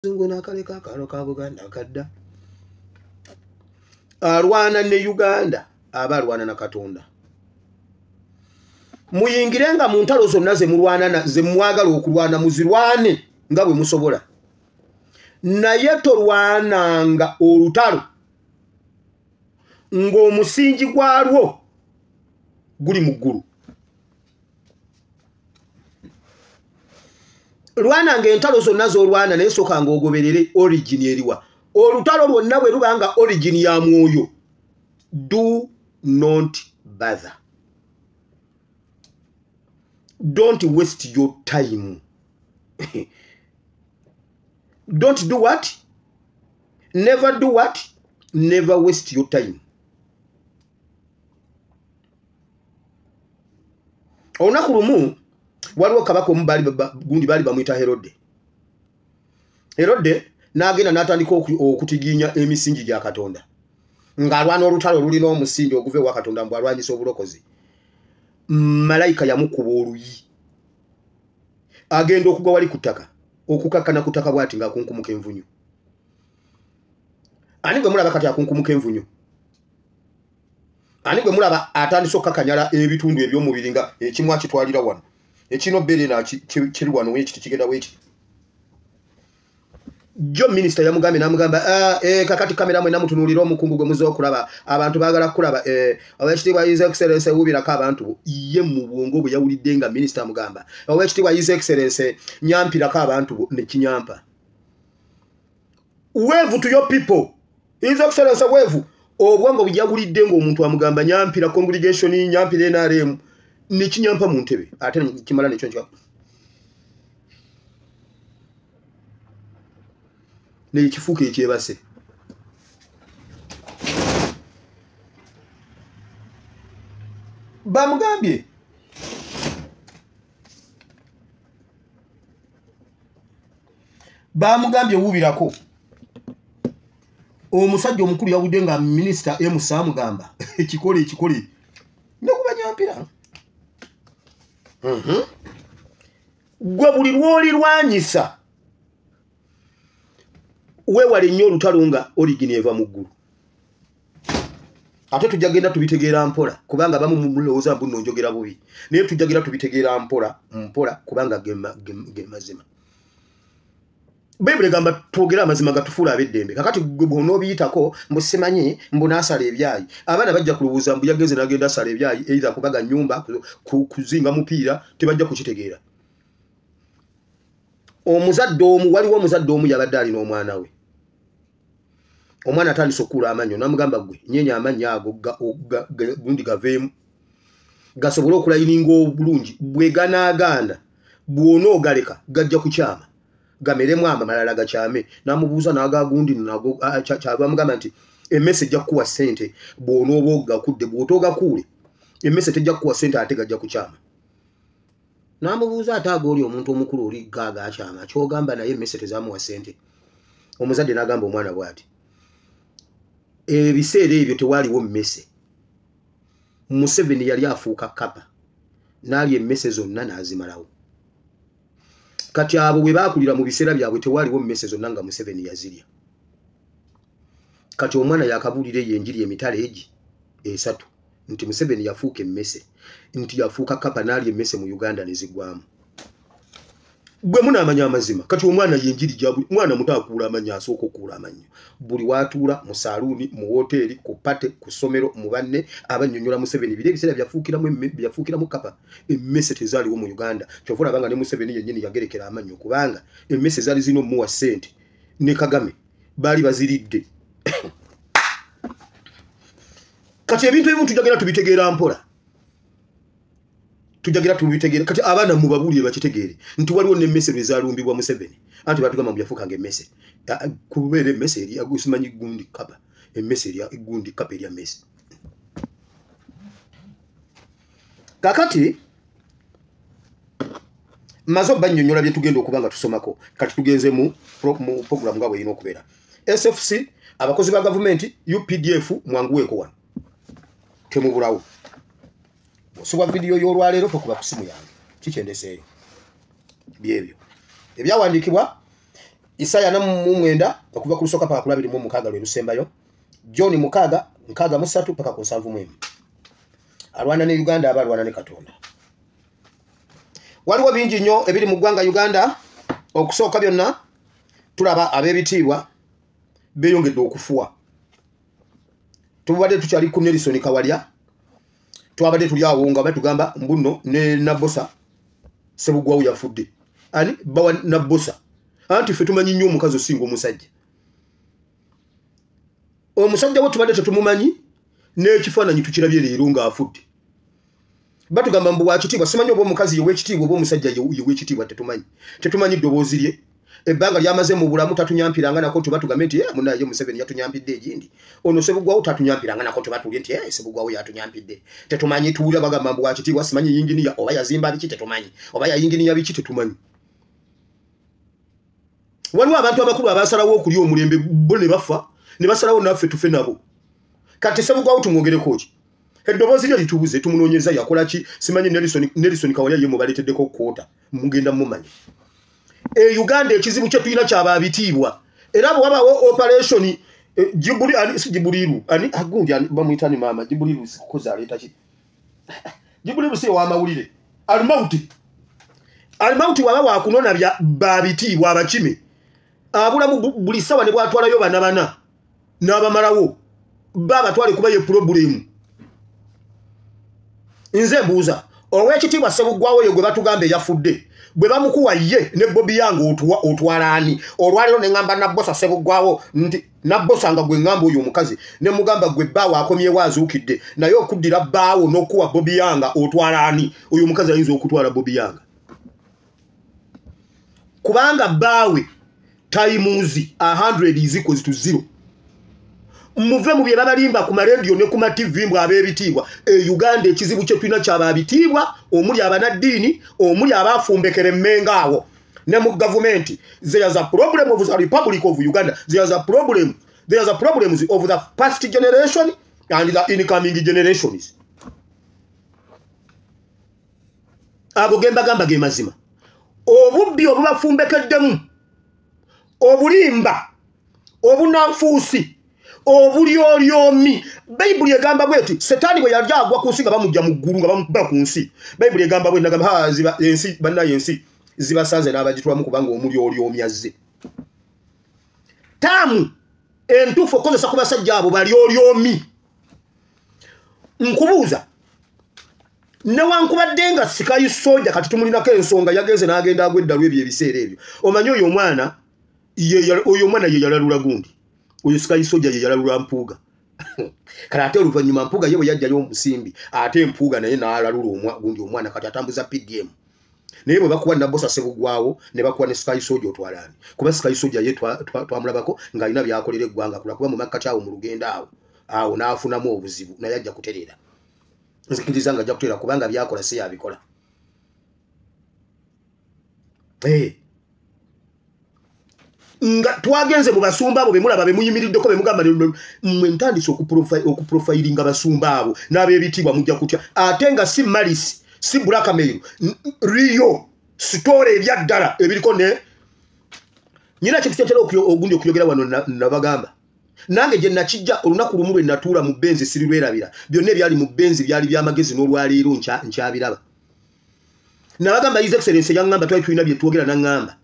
zungu nakaleka akalo ka Buganda kadda arwana ne Uganda aba arwana na Katonda muyingirenga mu ntalo zonna ze mulwana ze mwagala okulwana muzirwane nga bwe musobola naye tolwananga olutalo ng'omusingi gwalwo guli mu ggulu lwana ng'entalo zonna z'olwana naye soka ng'ogoberere origin eriwa olutalo lwonna bwe lubanga origin ya mwoyo do not bother. Don't waste your time. Don't do what? Never do what? Never waste your time. Olunaku lumu waliwo kabaka omu gundi baali bamuyita Herode. Herode n'agenda n'atandika okutiginya emisingi gya Katonda. Ng'alwana olutalo lulina omusingi oguva ewa Katonda mbu alwanyisa obulokozi. Malayika yamukuba oluyi. Agenda okugwa wali ku ttaka. Okukakkana ku ttaka bw'ati ng'akunkumuka envunyu. Ani gwe mulaba kati akunkumuka envunyu? Ani gwe mulaba atandise okukakanyala ebitundu eby'omubiri nga ekimu akitwalira wano. Ekino bere na kiri wano w'ekiti kigenda w'ekiti. Jo minister yamugambe namugamba kakati kamera mwe namutunulira omukungu gwe muzo okulaba abantu bagala kulaba Owekitiibwa His Excellency wubirako abantu ye mu bwongo bwe yawulidde nga minister amugamba Owekitiibwa His Excellency nyampirako abantu ne kinyampa. Wave to your people. His Excellency wave obwongo bwe yawulidde nga omuntu amugamba nyampira congregation nyampira NRM ne kinyampa mu ntebe ate kimala nekyo nkya ne kifuuka ekyebase. Bamugambye wubirako omusajja omukulu yawudde nga minisita Musa amugamba ekikole ne kubanyampira. Gwe buli lw'olirwanyisa wewale nnyo olutalo nga origin eva mu ggulu. Ate tujja tubitegeera mpola kubanga bamu mulowooza mbu nno njogera bubi naye tujja tubitegeera mpola kubanga ge mazima. Bayibuli gamba twogera amazima gatufuula ab'eddembe. Kakati bw'onoobiyitako mbu simanyi mbu naasala ebyayi abaana bajja kulowooza mbu yageze n'agenda asala ebyayi either kubaga nnyumba kuzinga mupiira tebajja kukitegeera. Waliwo omuzadde omu yabadde alina omwana we. Omwana atandise okuula amannyo n'amugamba gwe nyenya amannyo ago gundi gaveemu gasobole okulayininga obulungi bwe ganaagaana bw'onoogaleka gajja kukyama gameremu amalala gakyame. N'amubuuza n'agagundi nago kyabamugamba nti emmese ejja kukuwa ssente bw'onooba ogakudde bw'otoogakuule emmese tejja kukuwa ssente ate gajja kukyama. N'amubuuza ate oli omuntu omukulu oli gaaga akyama kyogamba naye emmese tezaamuwa ssente. Omuzadde n'agamba omwana bw'ati ebiseera ebyo tewaaliwo mmese. Museveni yali afuuka kapa n'alya emmese zonna n'azimalawo. Kati abo bwe baakulira mu biseera byabwe tewaaliwo mmese zonna nga Museveni yazirya. Kati omwana yakabuulira enjiri emitala egi esatu nti Museveni yafuuka emmese nti yafuuka kapa n'alya emmese mu Uganda ne ziggwamu. Gwe munaamanya amazima kati omwana yenjiri gyabuli mwana muto akuula amannyo asooka okuula amannyo buli waatuula mu saaluuni mu hoteeri ku pate ku ssomero mu banne abannyonnyola Museveni biri ebiseera byafuukiramu kapa. Emmese tezaaliwo mu Uganda kyova olaba nga ne Museveni yennyini yagerekera amannyo kubanga emmese zaali zina omuwa ssente ne Kagame baali baziridde. Kati ebintu ebimu tujagera tubitegeera mpola. Tujagera tubitegeera kati abaana mu babuulire bakitegeere nti waliwo n'emmese lwezalumbibwa Museveni anti batugamba mbu yafuukanga emmese kubeera emmese eri agusimanyi gundi kapa emmese eri gundi kapa eri emmese. Kakati mazo bannyonnyola bye tugenda okuba nga tusomako kati tugenze mu program nga bwe erina okubeera. SFC abakozi ba gavumenti UPDF mwanguweeko wano temubulawo. Osuwa video y'olwaleero tokuba ku simu yange kikyendeseeyo byebyo ebyawandiikibwa Isaya namu mwenda okuva ku lusoka paka kulabiri mu mukaga lwe lusembayo John mukaga musatu paka ku 7 mwemu alwana ne Uganda abalwana ne Katonda waliwo bingi nnyo ebiri mu ggwanga Uganda okusooka byonna tulaba abebitiibwa beyongedde okufuwa tubadde tukyali ku Nelson Kawalya twabadde tuli awo nga batugamba mbuno ne Nabosa Sebugwawo yafudde ani bawa Nabosa anti fe tumanyi nnyo omukazi osinga omusajja omusajja wo tubadde tetumumanyi n'ekifaananyi tukirabye leero nga afudde batugamba mbu wakitiibwa simanyi oba omukazi yewekitiibwa oba omusajja yewekitiibwa tetumanyi ddoboozi lye ebbanga lyamaze mu bulamu tatunyampiranga nako tubatugambe nti munaye Museveni yatunyampidde egindi ono Sebugwawo tatunyampiranga nako tubatulye nti Sebugwawo yatunyampidde tetumanyi tuwulira bagamba mbu wakitiibwa simanyi yinginiya oba yazimba biki tetumanyi oba yayinginiya biki tetumanyi waliwo abantu abakulu abasalawo okuli omulembe bo ne bafa ne basalawo naffe tufe nabo kati Sebugwawo tumwogereko ki eddoboozi lye litubuze tumunoonyeza yakola ki simanyi Nelson Kawalya ye mubaleteddeko kwota mugenda mumanyi Uganda ekizibu kye tulina kyaba abitiibwa era bwe wabaawo operation Jibuliru ani agundi bamuyitani mama Jibuliru sikoza aleta ki Jibuliru si wa mawulire Almauti waba wakunona bya babitiibwa abakime abula buli sawa ne bwatwalayo bana n'abamalawo baba twale kuba ye problem nze mbuuza owekitiibwa Sebugwawo ye gwe batugambe yafudde bwe bamukuwa ye ne Bobi yange otwalani olwaliro ne ngamba Nabosa Sebugwawo nti Nabosa nga gwe ngamba oyo omukazi ne mugamba gwe baawo akomyewo azuukidde naye okuddira baawo n'okuwa Bobi yanga otwalani oyo omukazi ayinza okutwala Bobi yanga kubanga baawe taimuzi 100 is equals to 0 muve mu byebabalimba ku maredio ne ku ma TV mbwa abebitiibwa Uganda ekizibu kye tulina kyababitiibwa omuli abanaddiini omuli abafumbekere mmengaawo ne mu government there is a problem of the Republic of Uganda there is a problem of the past generation and the incoming generations abo gemba gamba ge mazima obubbi obubafumbekeddemu obulimba obunanfuusi obulyolyomi Bayibuli egamba bweti Satani bwe yalya agwa ku nsi nga bamujja mu ggulu nga bamuba ku nsi Bayibuli egamba bwe nagamba ziba ensi bannaye ensi zibasanze n'abagitulamu kubanga omulyolyomi azze tamu entuufu okozesa ku basajja abo balyolyomi nkubuuza newankubadde nga Sikayi Soja kati tumulinako ensonga yagenze n'agenda agweddalu ebyo ebiseera ebyo omanyi oyo omwana ye yalalula gundi oyo Sikayi Soja ye yalalula Mpuuga kale ate oluvannyuma Mpuuga ye bwe yajjayo omusimbi ate Mpuuga naye n'alalula gundi omwana kati atambuza PDM naye bwe bakuwa Nabosa Sebugwawo ne bakuwa ne Sikayi Soja otwalani kuba Sikayi Soja ye twamulabako ng'alina byakolera eggwanga kuba mu makkati awo mu lugendo awo n'afunamu obuzibu naye ajja kutereera nzikiriza nga ajja kutereera kubanga byakola si yabikola nga twagenze mu basumba abo bemulaba bemuyimiriddeko bemugamba mmwe ntandise okuprofilinga basumba abo n'abebitiibwa mujja kutya ate nga si malisi si blackmail rio story ebyaddala ebiriko ne nyina kintu kyatera ogundi okuyogera wano nabagamba nange gye nakijja olunaku lumu lwe natuula mu benzi sirirwerabira byonna ebyali mu benzi byali byamagezi n'olwaleero nkyabiraba nabagamba His Excellency yaŋŋamba twali tulina bye twogera naŋŋamba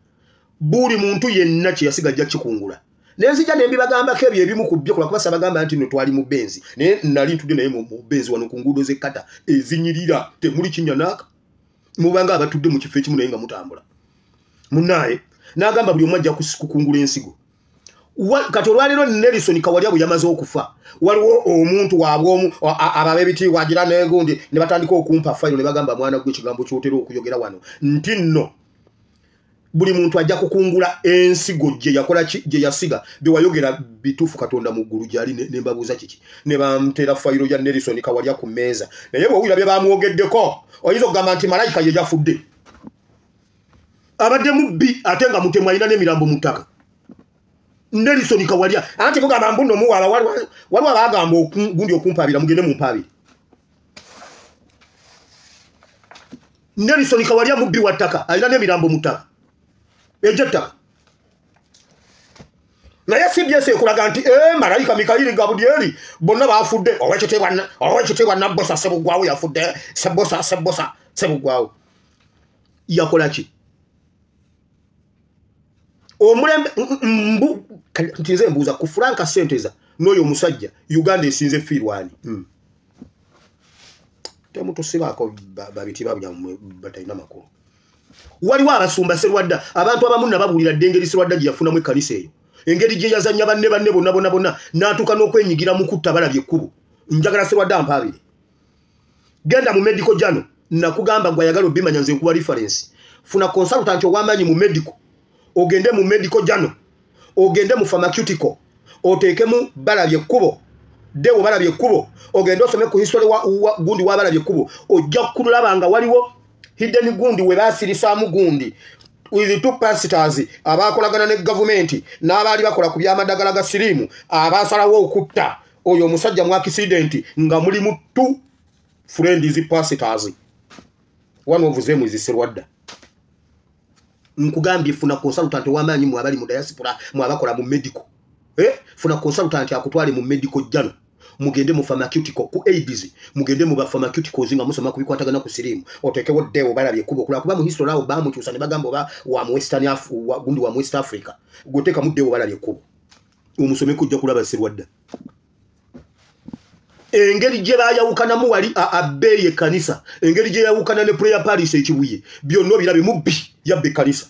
buli muntu yenna kye yasiga ajja kikungula nenzija ne mbibagambako ebyo ebimu ku byo kuba sabagamba nti no twali mu benzi naye nali ntudde naye mu benzi wano ku nguudo z'ekkata ezinyirira temuli kinnyanaaka mubanga abatudde mu kifo ekimu naye nga mutambula munnaye n'agamba buli omu ajja kukungula ensigo kati olwaliro Nelson Kawalya bwe yamaze okufa waliwo omuntu waabwe ababebitiibwa agira negundi ne batandika okumpa fayiro ne bagamba mwana gwe ekigambo kyotera okuyogera wano nti nno buli muntu ajja kukungula ensigo gye yakola gye yasiga bye wayogera bituufu Katonda mu ggulu gyali ne mbabuuza kiki ne bamutera fayiro ya Nelson Kawalya ku mmeeza naye bwewulira bye bamwogeddeko oyinza okugamba nti malayika ye yafudde abadde mubbi ate nga mutemu alina n'emirambo mu ttaka Nelson Kawalya anti mugamba mbuno muwala waliwo abagamba gundi okumpaabira mugende mumpaabire Nelson Kawalya mubbi wa ttaka alina n'emirambo mu ttaka ejja ttaka naye CBS ekulaga nti malayika Mikaeli Gabriel bonna bafudde owekitibwa Nabbosa Sebugwawo yafudde Sebosa Sebugwawo yakola ki omulembe ntize mbuuza ku Franka Senteza n'oyo omusajja Uganda esinze fiirwani temutusibaako babiti babya batalina makulu waliwo abasumba Sserwadda abantu abamu nababulira ddengeri Sserwadda gye yafunamu ekkanisa eyo engeri gye yazannya banne bonna n'atuuka n'okwenyigira mu kutta balabye ekkubo njagala Sserwadda ampaabire genda mu medical journal nakugamba gwe ayagala obimanya nze nkuwa reference funa consultant ow'amaanyi mu medical ogende mu medical journal ogende mu pharmaceutical oteekemu balabye ekkubo dewo balabye ekkubo ogende osome ku history gundi wa balabye ekkubo ojja kulaba nga waliwo hidden gundi we baasirisaamu gundi with two pastors abakolagana ne government n'abaali bakola ku byamadagala ga siriimu abasalawo okutta oyo omusajja mu accident nga mulimu two friends pastors one of them is Sserwadda nkugambye funa consultant w'amaanyi mu abali mu diaspora mu abakola mu medical funa consultant akutwale mu medical journal mugende mu pharmaceutical ku AIDS mugende mu ba pharmaceuticals nga musoma kubikwatagana ku siriimu otekewo dewo balabye kubo kuba mu history awo bamukyusa ne bagamba oba wa mu Western Africa gundi wa mu West Africa goteka mu dewo balabye kubo omusome kujja kulaba Sserwadda engeri gye bayawukanamu wali abeye kanisa engeri gye yawukana ne prayer palace ekibuye byonna birabe mubbi yabbe kanisa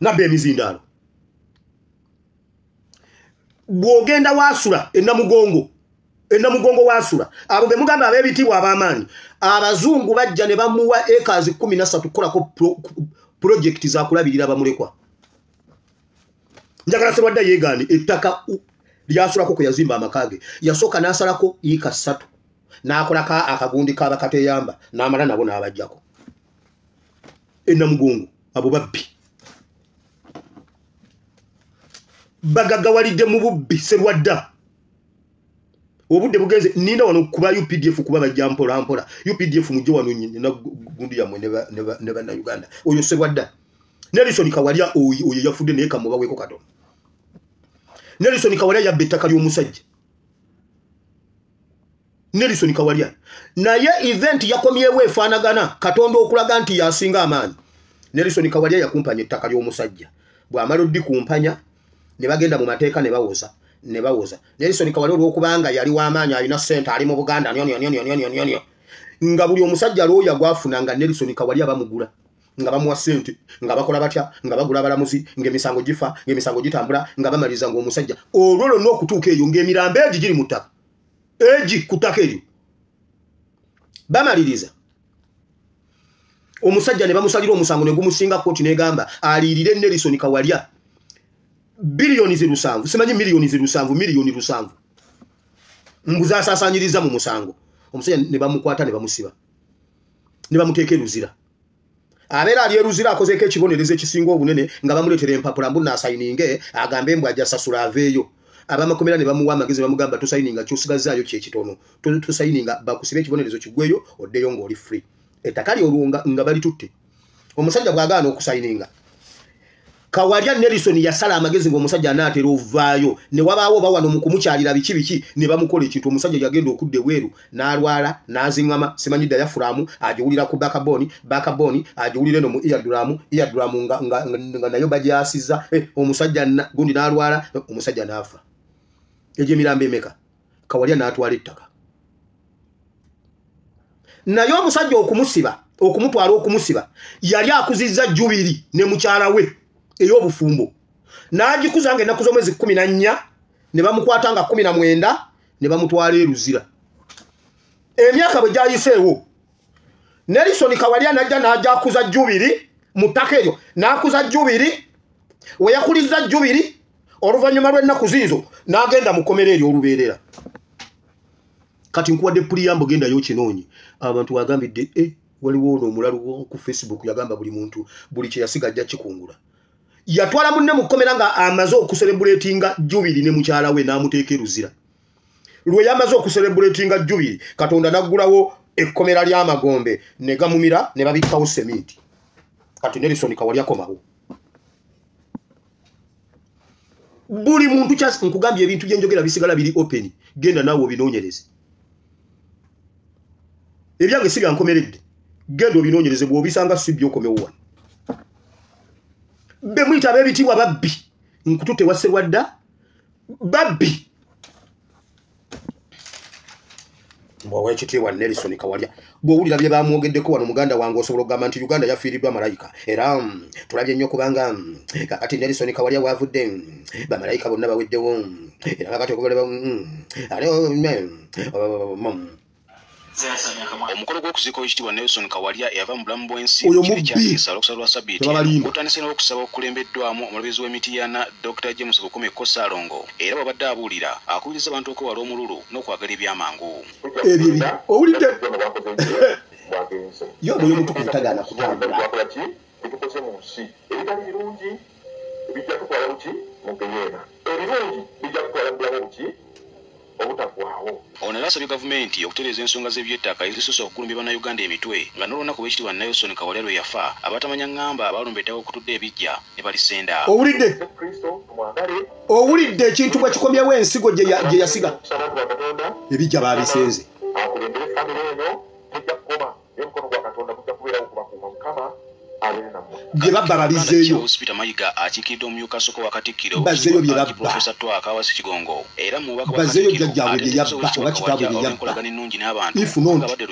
nabbe emizindaalo bwogenda wasula enamugongo wasula abo be mugamba abebitibwa abamaanyi abazungu bajja ne bamuwa acres 13 kukolako project za kulabirira bamulekwa njagala Sserwadda yeegane ettaka lyasulako kwe yazimba amakage yasooka n'asalako ika 3 n'akolako akagundi k'abakateyamba n'amala nabo n'abajjako enamugongo abo babbi bagagawalidde mu bubbi Sserwadda obudde bugenze ninda wano kuba UPDF kuba bajja mpola UPDF mujjo wano na gundi yamwe ne bana Uganda oyo Sserwadda Nelson Kawalya oyo yafudde naye kamuba weko kato Nelson Kawalya yabbe ettaka ly'omusajja Nelson Kawalya naye event yakomyewo efaanagana Katonda okulaga nti yasinga amaanyi Nelson Kawalya yakumpanya ettaka ly'omusajja bw'amala oddi kumpanya ne bagenda mu mateeka ne bawoza Nelson Kawalya olw'okubanga yali w'amaanyi alina ssente ali mu Buganda nyo nga buli omusajja lwoya gwafunanga Nelson Kawalya bamugula nga bamuwa ssente nga bakola batya nga bagula balamuzi ng'emisango gifa ng'emisango gitambula nga bamaliza ng'omusajja olwo n'okutuuka eyo ng'emirambo egi giri mu ttaka egi ku ttaka eryo bamaliriza omusajja ne bamusalira omusango ne gumusinga kkooti n'egamba aliirire Nelson Kawalya bilioni 7 simanyi milioni 7 mbuza asasanyiriza mu musango omusajja ne bamukwata ne bamusiba ne bamuteeka eruzira abeera ali eruzira akozeeko ekibonerezo ekisinga obunene nga bamuleetera empapula mbu naasayininge agambe mbw ajja sasula aveeyo abamakomera ne bamuwa amagezi bamugamba tosayininga kyosigazzaayo kyekitono tosayininga bakusiba ekibonerezo kiggweyo oddeyo ng'oli free ettaka lyolwo nga balitutte omusajja bw'agaana okusayininga Kawalya Nelson yasala amagezi ng'omusajja anaatera ovaayo ne wabaawo bawano mu kumukyalira biki ne bamukola ekintu omusajja yagenda okudde weeru n'alwala n'aziŋŋama simanyi diaphragm agiwulira ku backbone agiwulire no mu eardrum nga nayo bagyasizza omusajja gundi n'alwala omusajja n'afa egyo emirambo emeka Kawalya n'atwala ettaka naye omusajja okumutwala okumusiba yali akuzizza jubiri ne mukyala we ey'obufumbo n'agikuza ng'ennaku z'omwezi 14 ne bamukwata nga 19 ne bamutwala eruzira emyaka bwe gyayiseewo Nelson Kawalya najja n'ajja akuza jubiri mu ttaka eryo n'akuza jubiri we yakuliza jubiri oluvannyuma lw'ennaku ziizo n'agenda mu kkomera eryo olubeerera kati nkuwadde puliyambo gendayo kinoonyi abantu bagambidde waliwo ono omulalu ku Facebook yagamba buli muntu buli kye yasiga ajja kikungula yatwala munne mu kkomera nga amaze okuserebuletinga jubiri ne mukyala we n'amuteeka eruzira lwe yamaze okuserebuletinga jubiri Katonda naggulawo ekkomera ly'amagombe ne gamumira ne babikkawo seminti kati Nelson Kawalya komawo buli muntu kyasi nkugambye ebintu byenjogera bisigala biri open genda nawo obinoonyereze ebyange si byankomeredde genda obinoonyereze bw'obisanga si byokomewo wano be muyita ab'ebitiibwa babbi nkutute waserwadda babbi mbwawe ekitiibwa Nelson Kawalya bw'owulira bye bamwogeddeko wano muganda wange osobola okugamba nti Uganda yafiiriddwa malayika era tulabye nnyo kubanga kakati Nelson Kawalya wavudde bamalayika bonna baweddewo era kakati okugoleba omukolo gw'okuziika ekitiibwa Nelson Kawalya yava mu bulamu bw'ensi oyo mubbi olukusalo lwa Sabbiiti kutandise n'okusaba okukulembeddwamu omulabizi w'Emityana Dr. James Bukume Kosalongo era bw'abadde abuulira akubiriza abantu okwewala omululu n'okwagala ebyamangu ebyo owulidde yo oyo mutukuvu tagaana kutambula ebitukoze mu nsi ebitali birungi bijja kutwala buki mugeyeena ebirungi bijja kutwala bulamu buki obutaggwaawo ono era asabye gavumenti okutereeza ensonga z'ebyettaka ezisusa okukulumbya bannayuganda emitwe nga n'olunaku lw'ekitiibwa Nelson Kawalya lwe yafa abatamanya ŋŋamba abalumba ettaka okutudde ebijja ne balisenda owulidde ekintu bwe kikomyewo ensigo gye yasiga ebijja babisenze akulembera efamire eno tujja kukoma n'omukono gwa Katonda kujja kubeerawo kubakuuma Mukama gye babba babizeeyo Hospital Mayiga akiikiridde omumyuka soko wa Katikkiro bazeeyo bye babba Professor Twaka Awasi Kigongo era mu bubaka bazeeyo byajjabwe bye yabba oba kitaabu bye yabba ifu nonti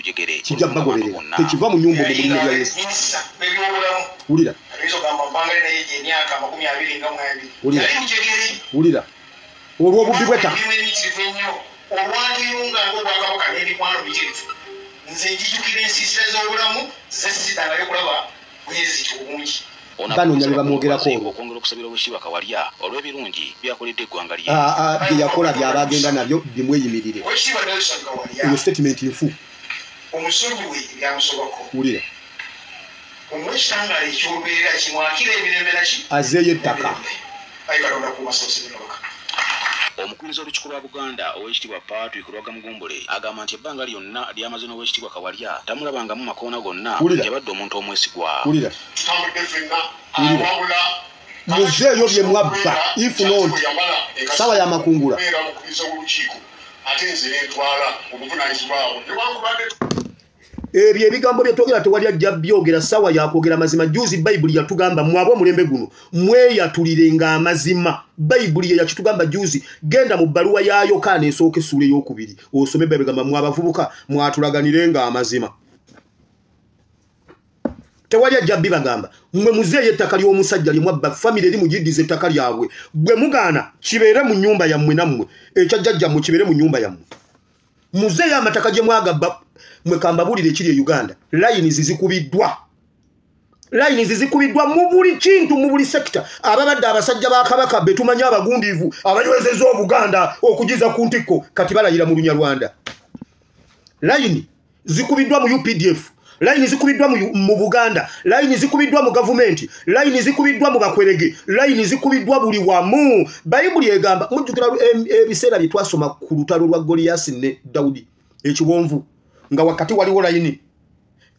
kijja bagoberera tekiva mu nyumba mu mulimo bya Yesu wulira wulira olw'obubbi bw'ettaka nze njijukira ensiisira z'obulamu zesizitangayo kulaba bwezi kibungi banoonya bye bamwogerako olwo okwongera okusabira obushiba Kawalya olw'ebirungi byakoledde eggwanga lye bye yakola by'abagenda nabyo bimweyimirire Oweekitiibwa Nelson Kawalya eyo statement nfu omusonyi we byamusobako wulira omwekitangaala eky'olubeerera kimwakira emirembe naki azeeyo ettaka ayi Katonda kumasoosebinoka omukubiriza olukiiko lwa Buganda Oweekitiibwa Patrick Lwagamugumbule agamba nti ebbanga lyonna lyamaze n'Oweekitiibwa Kawalya tamulabangamu makoona gonna yabadde omuntu omwesigwa tutambudde ffenna awabula muzeeyo bye mwabba ifu nonti sawa ya makungula era mukubiriza w'olukiiko ate nze neetwala obuvunaanyizibwawo newankubadde ebyo ebigambo bye twogera tewali ajja byogera sawa yakwogera mazima juzi bayibuli yatugamba mwaba omulembe guno mweyatulirenga amazima bayibuli ye yakitugamba juzi genda mu bbaluwa ya Yokaana esooka essuula ey'okubiri osome babegamba mwabavubuka mwatulaganirenga amazima tewali ajja bibagamba mwe muzeeyo ettaka ly'omusajja lye mwabba famire eri mugiddiza ettaka lyabwe bwe mugaana kibeere mu nnyumba yammwe nammwe ekyajjajjammwe kibeere mu nnyumba yammwe muzeeyo amataka gye mwagabba mwe kambabulire ekiri e Uganda layini zizikubiddwa mu buli kintu mu buli sekita ababadde abasajja ba Kabaka be tumanyi abagundiivu abanywezezza Obuganda okugiza ku ntikko kati balayira mu Lunyarwanda layini zikubiddwa mu UPDF layini zikubiddwa mu Buganda layini zikubiddwa mu gavumenti layini zikubiddwa mu bakwerege layini zikubiddwa buli wamu bayibuli egamba mujjukira ebiseera bye twasoma ku lutalo lwa Goliath ne Dawudi ekiwonvu nga wakati waliwo layini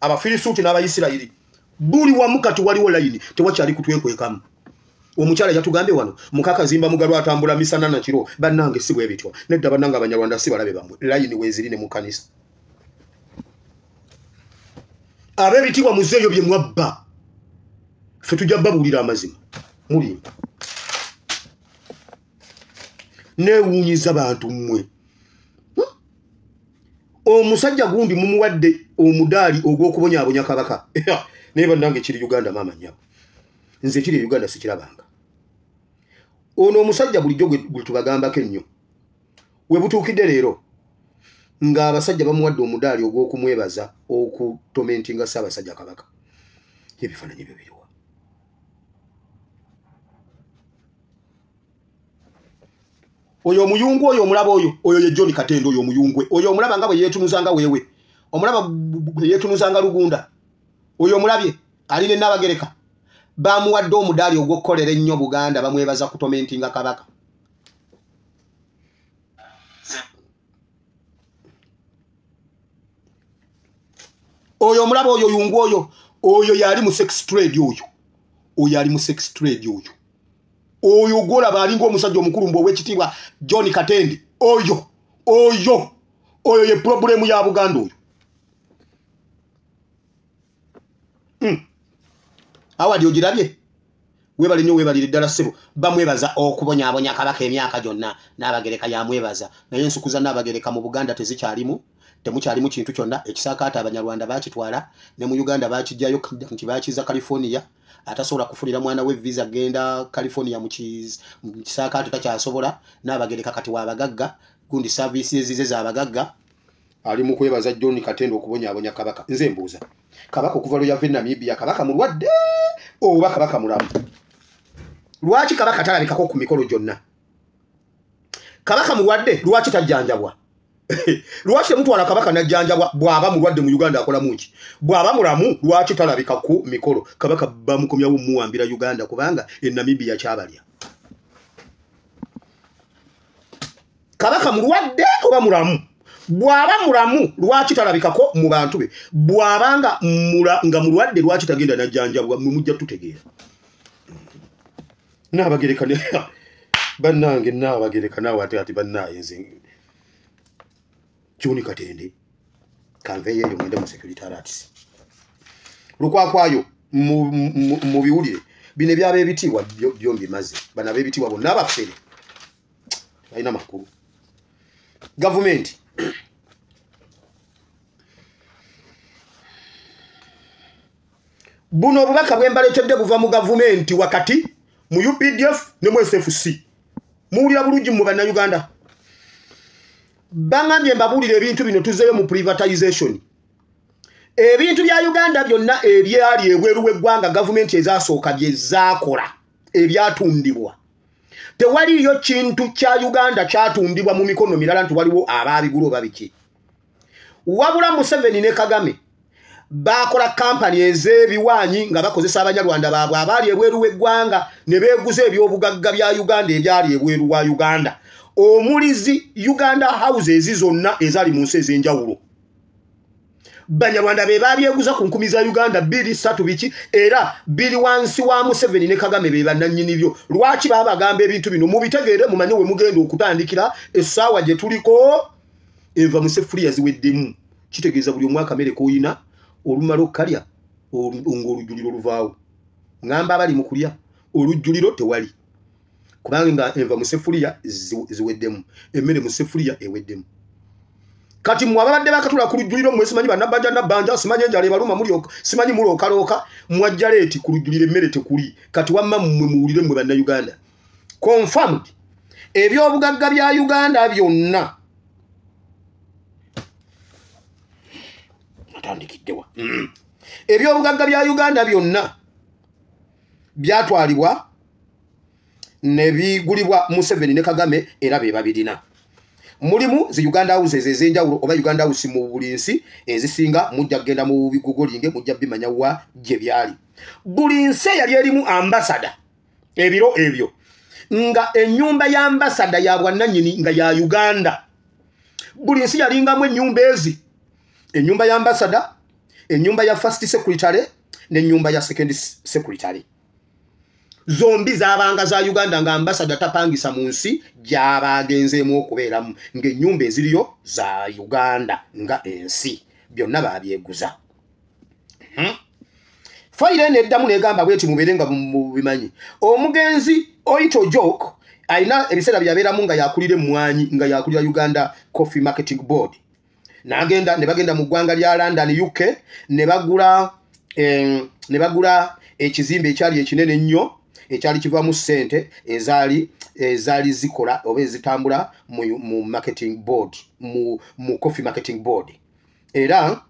Abafirisuuti n'Abayisirayiri buli wamu kati waliwo layini tewakyali kutwekwekamu omukyala yatugambye wano mukakazimba mugalo atambula misana na kiro bannange si bwe bityo nedda bannange Abanyarwanda si balabe bamwe layini weeziri ne mu kanisa ab'ebitiibwa muzeeyo bye mwabba ffe tujja babuulira amazima mulimba neewuunyiza bantu mmwe omusajja gundi mumuwadde omudaali ogw'okubonyaabonya Kabaka naye bannange kiri Uganda maama nnyabo nze kiri Uganda sikirabanga ono omusajja bulijjo gwe tubagambako ennyo we butuukidde leero ng'abasajja bamuwadde omudaali ogw'okumwebaza okutomentinga Ssaabasajja Kabaka ebifaananyi byo biriwa oyo omuyungu oyo omulaba oyo ye John Katende oyo omuyungwe oyo omulaba nga bwe yeetunuzanga weewe omulaba bwe yeetunuzanga Lugunda oyo omulabye ali ne Nnabagereka bamuwadde omudaali ogw'okukolera ennyo Buganda bamwebaza kutomentinga Kabaka oyo omulaba oyo oyungu oyo yali mu sex trade oyo yali mu sex trade oyo oyo gola balingo omusajja omukulu mbo wekitibwa John Katende oyo ye problem ya Buganda oyo awadi ogirabye webale nnyo webalire ddala ssebo bamwebaza okubonyabonya Kabaka emyaka gyonna n'abagereka yamwebaza naye ensukuza n'abagereka mu Buganda tezikyalimu temukyalimu kintu kyonna ekisakaata abanyarwanda bakitwala ne mu Uganda bakijjayo nti bakiza California atasobola kufunira mwana we visa genda California mu kisakaata takyasobola n'abagereka kati wabagagga gundi services zize z'abagagga ali mu kwebaza John Katende okubonyabonya Kabaka nze mbuuza Kabaka okuva luyave Namibia Kabaka mulwadde oba Kabaka mulamu lwaki Kabaka talabikako ku mikolo gyonna Kabaka mulwadde lwaki tajjanjabwa lwaki temutwala Kabaka najjanjabwa bw'aba mulwadde mu Uganda akola munki bw'aba mulamu lwaki talabika ku mikolo Kabaka bamukomyawo muwambira Uganda kubanga Namibia kyabalya Kabaka mulwadde oba mulamu bw'aba mulamu lwaki talabikako mu bantu be bw'abanga nga mulwadde lwaki tagenda najjanjabwa mujja tutegeera n'abagereka ne bannange n'abagereka nawe ate bannaye nze John Katende kanveyo eyo mwende mu security alerts lukwakwayo mu biwulire bine byaba ebitiibwa byombi maze bana b'ebitiibwa bonna abafere balina makulu gavumenti buno obubaka bwembaletedde buva mu gavumenti wakati mu UPDF ne mu SFC muwulira bulungi mu bannayuganda bangambye mbabulire ebintu bino tuzeyo mu privatization ebintu bya Uganda byonna ebyali ebweru w'eggwanga gavumenti ezasooka bye zaakola ebyatundibwa tewaliyo kintu kya Uganda kyatundibwa mu mikono mirala nti waliwo abaabigula oba biki wabula Museveni ne Kagame bakola kampani ez'ebiwanyi nga bakozesa abanyarwanda baabwe abaali ebweru w'eggwanga ne beeguza ebyobugagga bya Uganda ebyali ebweru wa Uganda omulizi Uganda houses zonna ezali mu nsi ez'enjawulo banyarwanda be babyeguza ku nkumi za Uganda 2-3 biki era biri wansi wa Museveni ne Kagame be bannannyini byo lwaki babagamba ebintu bino mubitegeere mumanye we mugenda okutandikira essaawa gye tuliko enva mu sefuliya ziweddemu kitegeeza buli omwaka mere koyina olumala okkalya ng'olujjuliro luvaawo ngamba abali mu kulya olujjuliro tewali kubanga enva mu sefuliya ziweddemu emmere mu sefuliya eweddemu kati mwabadde bakatula ku lujjuliro mwe simanyi bannabanja simanyi enjala ebaluma mulyoka simanyi mulookalooka mwajjaleeti ku lujjuliro emmere tekuli kati wamma mmwe muwulire mmwe bannayuganda confirmed ebyobugagga bya Uganda byonna atandikiddewa ebyobugagga bya Uganda byonna byatwalibwa ne bigulibwa Museveni ne Kagame era be babirina mulimu zi Uganda houses ez'enjawulo oba Uganda house mu buli nsi ezisinga mujja kugenda mu bigugolinge mujja bimanya wa gye byali buli nsi yali erimu ambassador ebiro ebyo nga ennyumba ya ambassador ya bwannannyini nga ya Uganda buli nsi yalingamu ennyumba ezi ennyumba ya ambassador ennyumba ya first secretary n'ennyumba ya second secretary zombi zabanga za Uganda nga ambassador tapangisa mu nsi gy'abagenzeemu okubeeramu ng'ennyumba eziriyo za Uganda nga ensi byonna babyeguza fayire neddamu negamba bweti mubeere nga mubimanyi omugenzi Oito Joke alina ebiseera byabeeramu nga yakulira emmwanyi nga yakulira Uganda Coffee Marketing Board n'agenda ne bagenda mu ggwanga lya London UK ne bagula ekizimbe ekyali ekinene ennyo ekyali kivamu ssente ezaali zikola oba ezitambula mu marketing board mu coffee marketing board era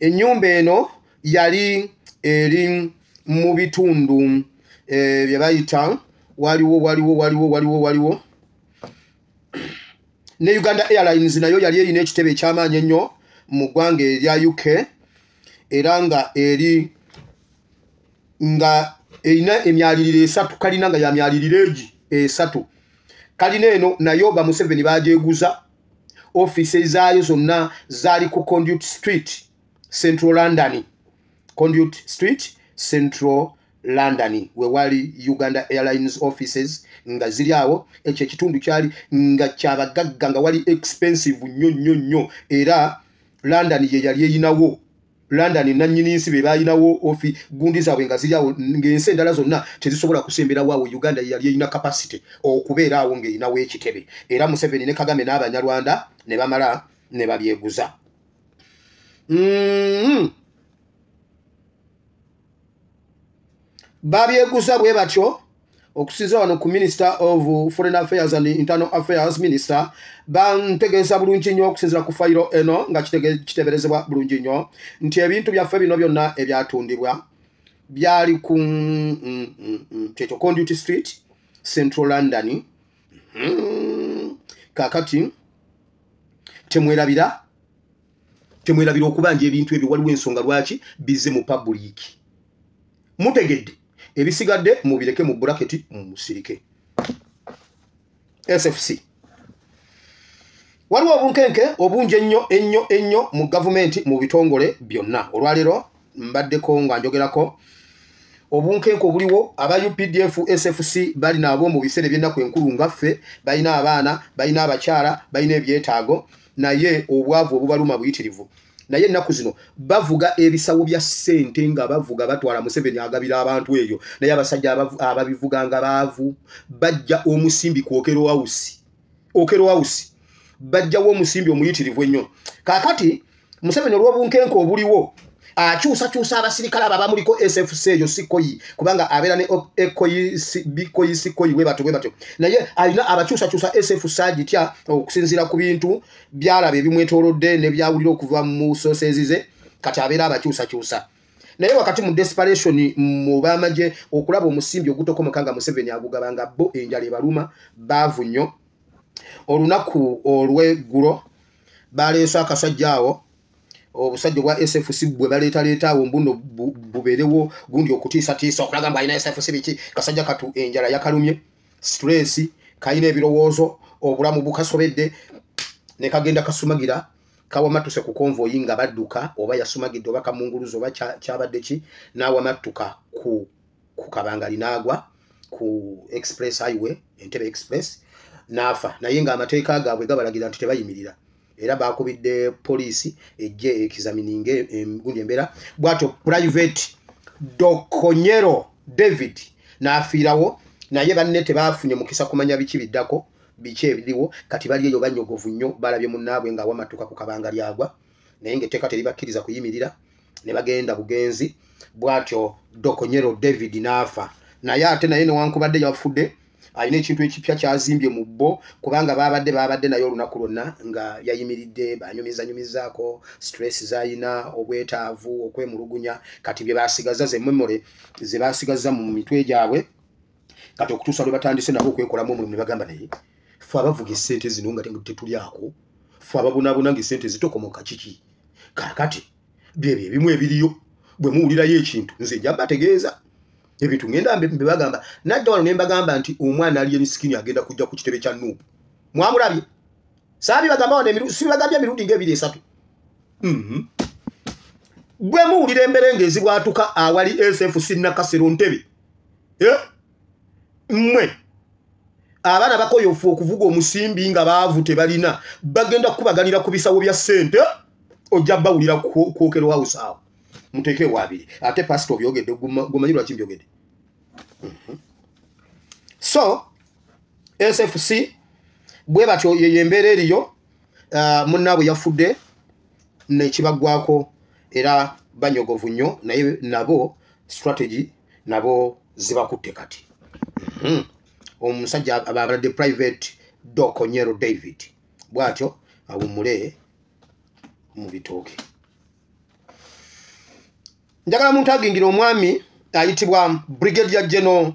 ennyumba eno yali eri mu bitundu bye bayita waliwo ne Uganda Airlines nayo yali erina ekitebe ekyamaanyi ennyo mu ggwanga erya UK era nga erina emyaliriro 3 kalina nga ya myaliriro egi 3 kalina eno nayo ba Museveni bagyeguza office zaayo zonna zaali ku Conduit Street Central London Conduit Street Central London we wali Uganda Airlines offices nga ziri awo ekyo kitundu kyali nga kyabagagga nga wali expensive nnyo era London ye yali eyinawo London nannyini nsi be bayinawo ofi gundi zaabwe nga ziri awo ng'ensi endala zonna tezisobola kusembera waawo Uganda yali eyina capacity okubeera awo ng'erinawo ekitebe era Museveni ne Kagame n'Abanyarwanda ne bamala ne babyeguza. Babyeguza bwe batyo okusiza wano ku Minister of Foreign Affairs and Internal Affairs Minister bantegeeza bulungi nnyo okusinzira ku fayiro eno nga kiteberezebwa bulungi nnyo nti ebintu byaffe bino byonna ebyatundibwa byali ku kyekyo Conduit Street Central London. Kakati temwerabira okubanja ebintu ebyo waliwo ensonga lwaki bize mu public mutegedde ebisigadde mubireke mu bracket mu musirike. SFC waliwo obunkenke obunje ennyo mu government mu bitongole byonna. Olwaliro mbaddeko nga njogerako obunkenke obuliwo aba UPDF SFC bali nabo mu biseera by'ennaku enkulu ngaffe balina abaana balina abakyala balina ebyetaago naye obwavu obubaluma buyitirivu naye ennaku zino bavuga ebisawo bya ssente nga bavuga batwala Museveni agabira abantu eyo naye abasajja ababivuga nga baavu bajja omusimbi ku Okero House bajjawo omusimbi omuyitirivu ennyo. Kaakati Museveni olw'obunkenke obuliwo akyusa abasirikale abo abamuliko SFC eyo sikoyi kubanga abeera ne bikoyi sikoyi bwe batyo naye alina abakyusa SFC agitya okusinziira ku bintu byalaba ebimwetoolodde ne byawulira okuva mu sources ze kati abeera abakyusa naye wakati mu desperation mu bamaje okulaba omusimbi ogutokomoka nga Museveni agugabanga bo enjala ebaluma baavu nnyo. Olunaku olw'eggulo baleese akasajja awo obusajja bwa SFC bwe baleeta awo mbuno bubeerewo gundi okutiisa okulaga mbu alina SFC biki kasajja katu enjala yakalumye stress kayina ebirowoozo obulamu bukasobedde ne kagenda kasumagira kawamatuse ku konvoyi nga badduka oba yasumagidde oba kamunguluzo oba kyabadde ki n'awamattuka ku Kabangali n'agwa ku express highway Entebbe express n'afa naye ng'amateeka gaabwe gabalagira nti tebayimirira era bakubidde poliisi ejje ekizamininge gundi embeera bwatyo Private Dokonyero David n'afiirawo naye banne tebafunye mukisa kumanya biki biddako biki ebiriwo kati bali eyo banyogovu nnyo balabye munnaabwe nga wamatuka ku Kabangali agwa naye ng'etteeka teribakkiriza kuyimirira ne bagenda bugenzi bwatyo Dokonyero David n'afa naye ate naye newankubadde yafudde alina ekintu ekipya kyazimbye mu bbo kubanga babadde naye olunaku lwonna nga yayimiridde banyumizaako stress zayina obwetaavu okwemulugunya kati bye basigaza ze memory ze basigaza mu mitwe gyabwe kati okutuusa lwe batandise nabo okwekolamu omulimu ne bagamba naye ffe abavuga essente zino nga tetulyako ffe ababonabona ng'essente zitokomoka kiki kakati byebyo ebimu ebiriyo bwe muwulirayo ekintu nze nja bategeeza ebintu ngenda mbe bagamba nadda wano ne mbagamba nti omwana ali emisikini agenda kujja ku kitebe kya Nuupu mwamulabye saabi bagamba wano si bagambye emirundi ng'ebiri esatu bwe muwulira emberengezi bwatuka awali SFC Nakasero Ntebe mmwe abaana bakoyofu okuvuga omusimbi nga baavu tebalina bagenda kubaganira ku bisawo bya ssente ojja bawulira ku Okero House awo muteeke wabiri ate pastor byogedde gumanyi lwaki byogedde. So SFC bwe batyo yembeera eriyo munnaabwe yafudde nekibagwako era banyogovu nnyo naye nabo strategy nabo zibakutte kati. Omusajja ababadde Private Dokonyero David bwatyo awumule mu bitooke. Njagala muntu agingira omwami ayitibwa Brigadier General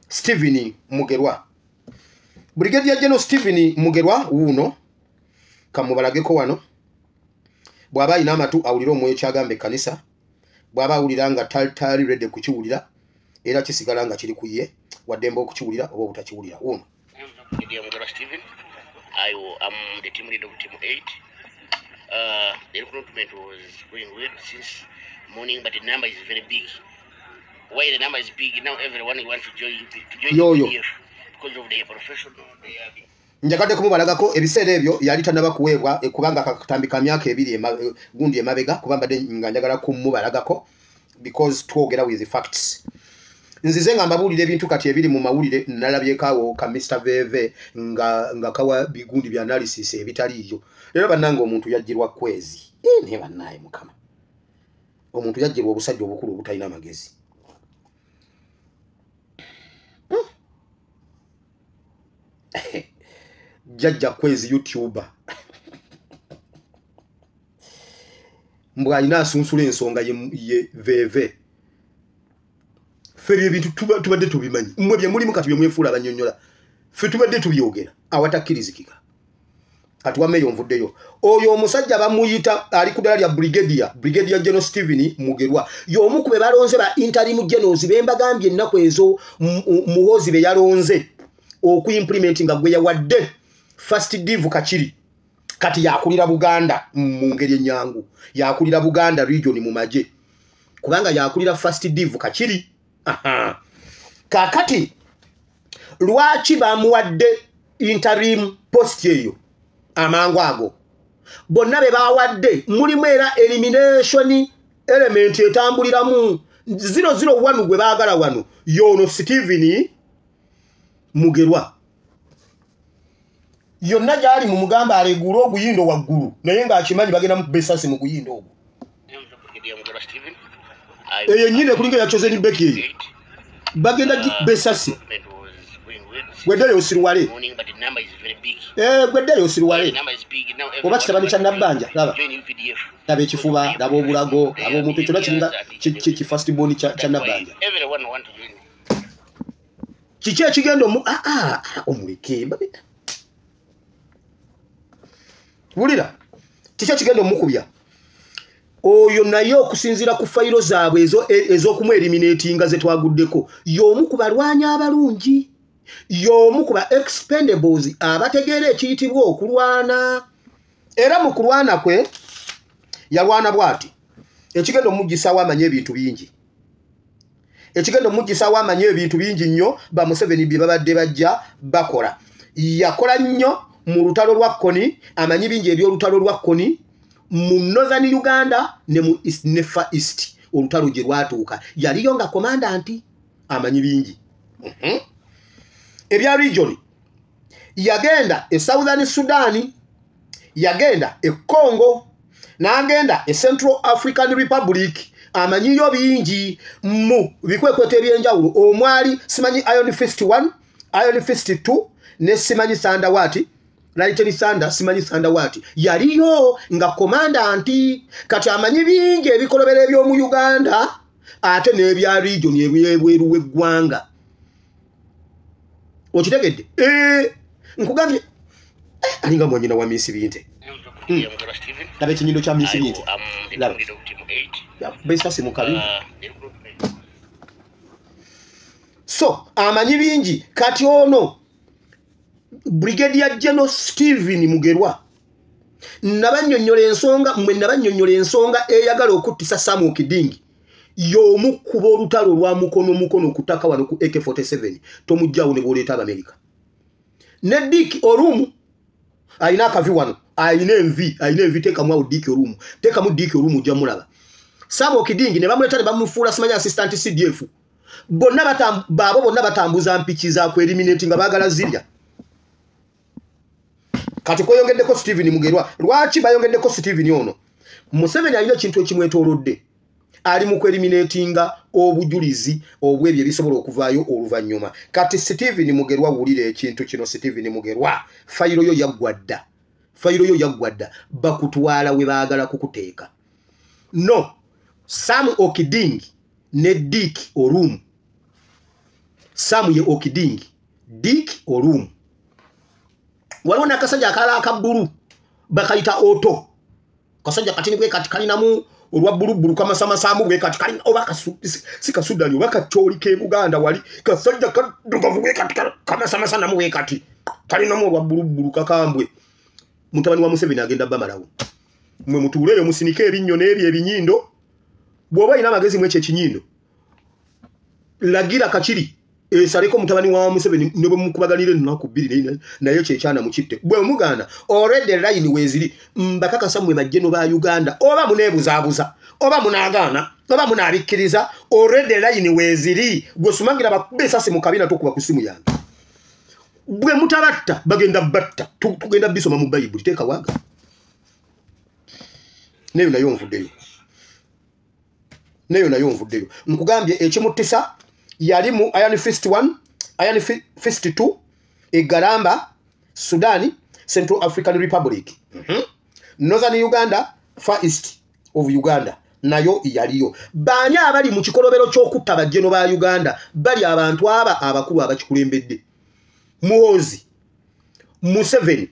Stephen Mugerwa. Brigadier General Stephen Mugerwa wuno kamubalageko wano bw'aba alina amatu awulira omwoyo kyagamba ekkanisa bw'aba awulira nga tali redde kukiwulira era kisigala nga kiri ku ye waddemba okukiwulira oba obutakiwulira wuno. Brigadier Mugerwa Stephen, I am the team leader of Team 8. The recruitment was going well since morning, but the number is very big. why the number is big now, everyone wants to join Yo. because of their professional. Njakadde kumubalagako ebiseera ebyo yali tannaba kuweebwa kubanga kakatambika myaka ebiri gundi emabega kubanga nga njagala kumubalagako because twogera with the facts. Nzize nga mbabuulira ebintu kati ebiri mu mawulire nalabyekaawo ka Mr. Veve nga kawa bigundi bya analysis ebitaliiyo. Leero bannanga omuntu yajjirwa kwezi. Ne bannaye mukama. Omuntu yajjirwa obusajja obukulu obutalina amagezi. Jajja kwezi YouTuber. Mbwa alina asunsula ensonga ye Veve. Feri ebintu tubadde tubimanyi. Mmwe bye mulimu kati bye mwefuula abanyonnyola. Ffe tubadde tubyogera. Awatakkirizikika. Kati wameyo nvuddeyo. Oyo omusajja bamuyita ali ku ddala lya Brigadier General Stephen Mugerwa. Y'omu ku be balonze ba interim generals be mbagambye ennaku ezo muhozi be yalonze okuimplementinga gwe yawadde first div Kachiri. Kati yakulira Buganda mu ngeri enyangu. Yakulira Buganda region mu maje. Kubanga yakulira first div Kachiri. Aha. Kakati lwaki bamuwadde interim post eyo amangu ago. Bonna be bawadde mulimu era elimination element etambuliramu 001 gwe baagala wano yono Stephen Mugerwa. Yonna gyali mu mugamba alegula oguyindo waggulu naye ng'akimanyi bagenda mu besasi mu guyindo ogwo. Eyo nyine kulinga yachoze ni beki eyo. Bagenda besasi. Gwedeyo osirwale. Gwedeyo osirwale. Oba kitabani kya Nabbanja laba. Laba ekifuba, laba obulago, laba omuntu kyonna kiringa ki first born kya Nabbanja. Kiki ekigenda omuleke babita. Wulira. Kiki ekigenda omukubya. Oyo naye okusinzira ku fayiro zaabwe ez'okumu eliminatinga ze twaguddeko y'omu ku balwanya abalungi y'omu ku ba expendables abategeera ekiyitibwa okulwana era mu kulwana kwe yalwana bw'ati ekigenda omuggisaawo amanye ebintu bingi nnyo ba Museveni bye babadde bajja bakola yakola nnyo mu lutalo lwa Koni amanyi bingi eby'olutalo lwa Koni mu Northern Uganda ne mu Nefa East olutalo gye lwatuuka yaliyo nga commandant amanyi bingi ebya region yagenda e Southern Sudan yagenda e Congo n'agenda e Central African Republic amanyiyo bingi mu bikwekwete ebyenjawulo omwali simanyi Iron Fist 1 Iron Fist 2 ne simanyi Sandawati Lightning Sanda simanyi Sandawati yaliyo nga commandant kati amanyi bingi ebikolobera eby'omu Uganda ate n'ebya region ebyebweru w'eggwanga okitegedde nkugambye alinga mwanyina wa Miss Binte laba ekinyindo kya Miss Binte laba besasi mukabi so amanyi bingi kati ono Brigadier General Stephen Mugerwa nabanyonnyola ensonga eyagala okuttisa Sam Okidingi y'omu kuba olutalo lwa mukono kutaka wano ku AK47 tomujjawo ne bwoleeta Abamerika ne Dick Orumu alina akavi wano alina envi teekamu Dick Orumu ojja mulaba Sam Okidingi ne bamuleeta ne bamufuula simanyi assistant CDF bonna batambuza mpiki za ku eliminate nga baagala zirya kati kweyongeddeko Stephen Mugerwa lwaki bayongeddeko Stephen ono Museveni alina ekintu ekimwetoolodde ali mu kweliminatinga obujulizi obwebyo bisobola okuvaayo oluvannyuma kati Stephen Mugerwa wulira ekintu kino Stephen Mugerwa fayiro yo yaggwadda bakutwala we baagala kukuteeka no Sam Okidingi ne Dick Orumu Sam ye Okidingi Dick Orumu waliwo n'akasajja akalala akabbulu bakayita Oto kasajja katini bwe kati kalinamu olwa bulubulu kamasamasaamu bwe kati kalina oba si kasudali oba kacooli k'Ebuganda wali kasajja kadugavu bwe kati kamasamasanamu bwe kati kalinamu olwa bulubulu kakambwe mutabani wa Museveni agenda bamalawo mwe mutuuleyo musinike erinnyo n'ebyo ebinyindo bw'oba ina amagezi mu ekyo ekinyindo lagira Kachiri esareko mutabani wa Museveni ne bumukubagalire nnaku 2 naye kyechana mukitte bwe muganda already line weziri mbakaka samwe bajeno ba Uganda oba munebuzabuza oba munagana oba munabikiriza already line weziri gosumangira bakubesasi mu kabina tokuba kusimu yange bwe mutabatta bagenda batta tugenda bisoma mu Bible teka waga neyo nayo mvuddeyo nkugambye ekimutisa yali mu Iron Fist 1 Iron Fist 2 egaramba Sudani Central African Republic Northern Uganda Far East of Uganda nayo yaliyo banya abali mu kikolobero ky'okutta bajeno ba Uganda bali abantu aba abakulu abakikulembedde Muhozi Museveni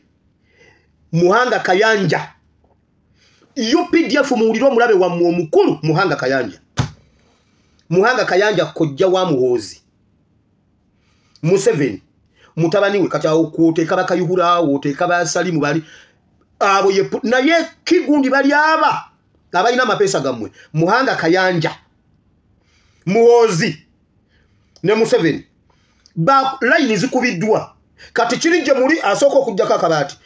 Muhanga Kayanja UPDF muuliro mulabe wa omukulu Muhanga Kayanja kojja wa Muhozi Museveni mutabani we kata okuteeka bakayuhura oteeka basalimu bali abo naye kigundi bali aba abalina amapesa gammwe Muhanga Kayanja Muhozi ne Museveni ba line zikubiddwa kati kirinje muri asoko kujja kakabati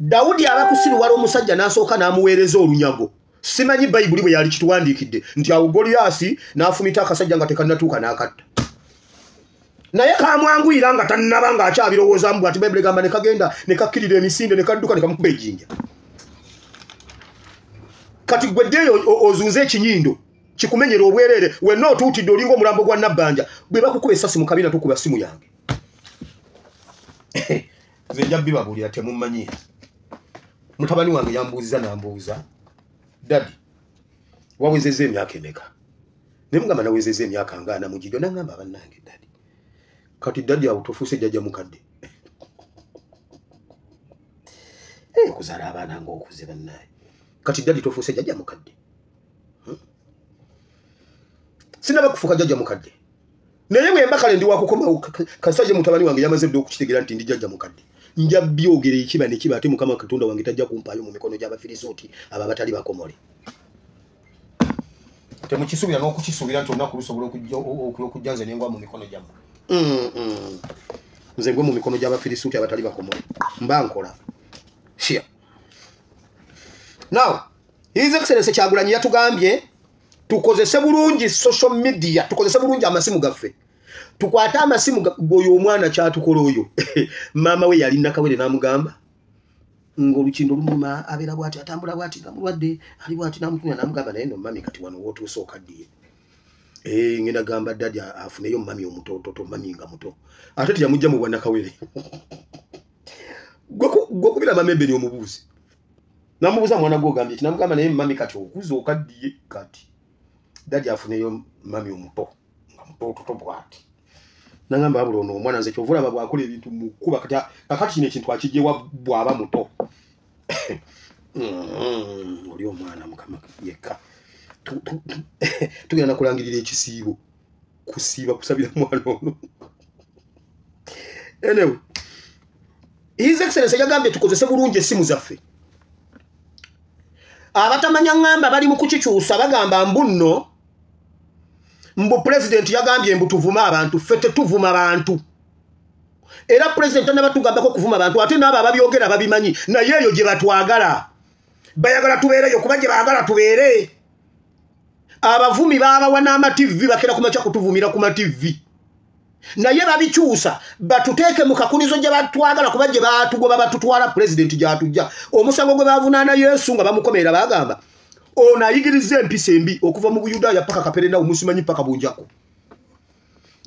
Daudi abakusiru wali omusajja nasooka namuweereza olunyago simanyi Bible bwe yali kituwandikidde nti awo Goliasi nafumita akasajja nga tekanatuuka n'akatta naye kamwanguyira nga tannabanga akyabirowooza mbu ati Bible gamba ne kagenda ne kakkirira emisinde ne kadduka ne kamukuba ejjinja kati gweddeyo ozunze ekinyindo kikumenyera obwerere wenna otuutidde olinga omulambo gwa Nabbanja bwe bakukuba essasi mu kabina tukuba simu yange nze nja bibabuulira temummanyi mutabani wange yambuuziza nambuuza Daddy wawezezza emyaka emeka ne mugamba nawezezza emyaka ngana mu gido nangamba bannange Daddy kati Daddy awo tofuuse jjajja mukadde kuzaala abaana ng'okuze bannaye kati Daddy tofuuse jjajja mukadde sinaba kufuuka jjajja mukadde naye bwe mbakale ndi wakukomawo kasajja mutabani wange yamaze dde okukitegera nti ndi jjajja mukadde nja byogere ekiba ne kiba ate Mukama Katonda wange tajja kumpaayo mu mikono gy'Abafirisuuti abo abatali bakomole temukisuubira n'okukisuubira nti olunaku lusobola okujja nze nengwa mu mikono gyammwe nze ngwe mu mikono gy'Abafirisuuti abatali bakomole mba nkola shia now His Excellency Kyagulanyi yatugambye tukozese bulungi social media tukozese bulungi amasimu gaffe tukwata amasimu goyo omwana kyatukola oyo mama we yali nakawere namugamba ngolukindo lumuma abera bwati atambula bwati namulwadde ali bwati namutunya namugamba naye no mami kati wano wotu sokaddiye ngenda gamba Daddy afuneyo mami omutoto mami nga muto ate tiyamujja mu bwana kawere gokubira mamembe ni omubuzi namubuza mwana gwo gambye namugamba naye mami kati okuzo okaddiye kati Daddy afuneyo mami omuto nga mutoto bwati nangamba abula ono omwana nze kyovula babwakola ebintu mukuba kakati kino ekintu akijjewa bwaba muto oli omwana Mukama yekka tugenda kulangirira ekisiibo kusiiba kusabira mwana ono anyway His Excellency yagambye tukozese bulungi essimu zaffe abatamanya ngamba bali mu kukikyusa bagamba mbunno mbu president yagambye mbu tuvuma abantu fete tuvuma abantu era president anabatugambako kuvuma abantu ate nabo ababyogera babimanyi naye eyo gye batwagala bayagala tubeereyo kuba gye baagala tubeere abavumi babawa n'ama TV bakera kumacha kutuvumira ku ma TV naye babikyusa batuteeke mu kakunizo gye batwagala kuba gye batugoba batutwala president gyatujja omusango gwe bavunaana Yesu nga bamukomerera bagamba ona yigirize empisa embi okuva mu Buyudaaya paka Kaperenda umusimanyi paka Bunjako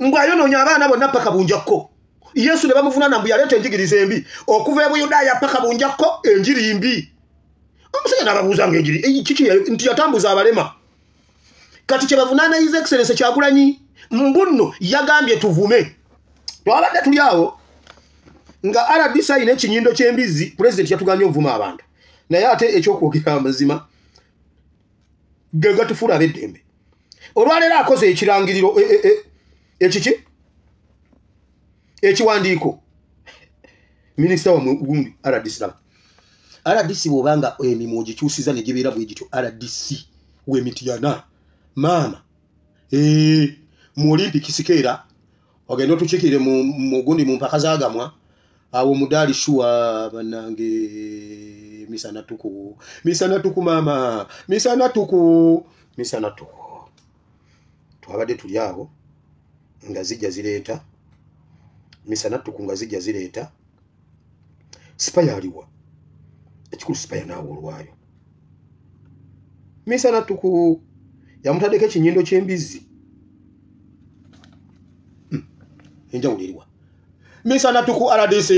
ngwayo nonya abaana bonna paka Bunjako Yesu ne bamuvunaana mbu yaleta enjigirize embi okuva e Buyudaaya paka Bunjako enjiri mbi omusajja n'ababuuza ng'enjiri kiki nti yatambuza abalema kati kye bavunaana His Excellency Kyagulanyi mbunno yagambye tuvume twabadde tuli awo nga RDC ine ekinyindo ky'embizi president yatugambye ovuma abantu naye ate ekyokwogera amazima gega tufula beddembe olwaleero akoze ekirangiriro ekiki ekiwandiiko minisita wa gundi RDC bw'obanga emirimu gikyusiza ne gibeera bwe gityo RDC w'emitiyana maama mu Olympic sikeera ogenda otuchikire mu gundi mu mpaka zagamwa awo mudali shuwa banange misana tuku mama misana tuku twabadde tuli awo nga zijja zireeta misana tuku nga zijja zireeta spaya aliwa ekikulu spaya naawo olwayo misana tuku yamutaddeko ekinyindo ky'embizzi enjawulirwa misana tuku RDC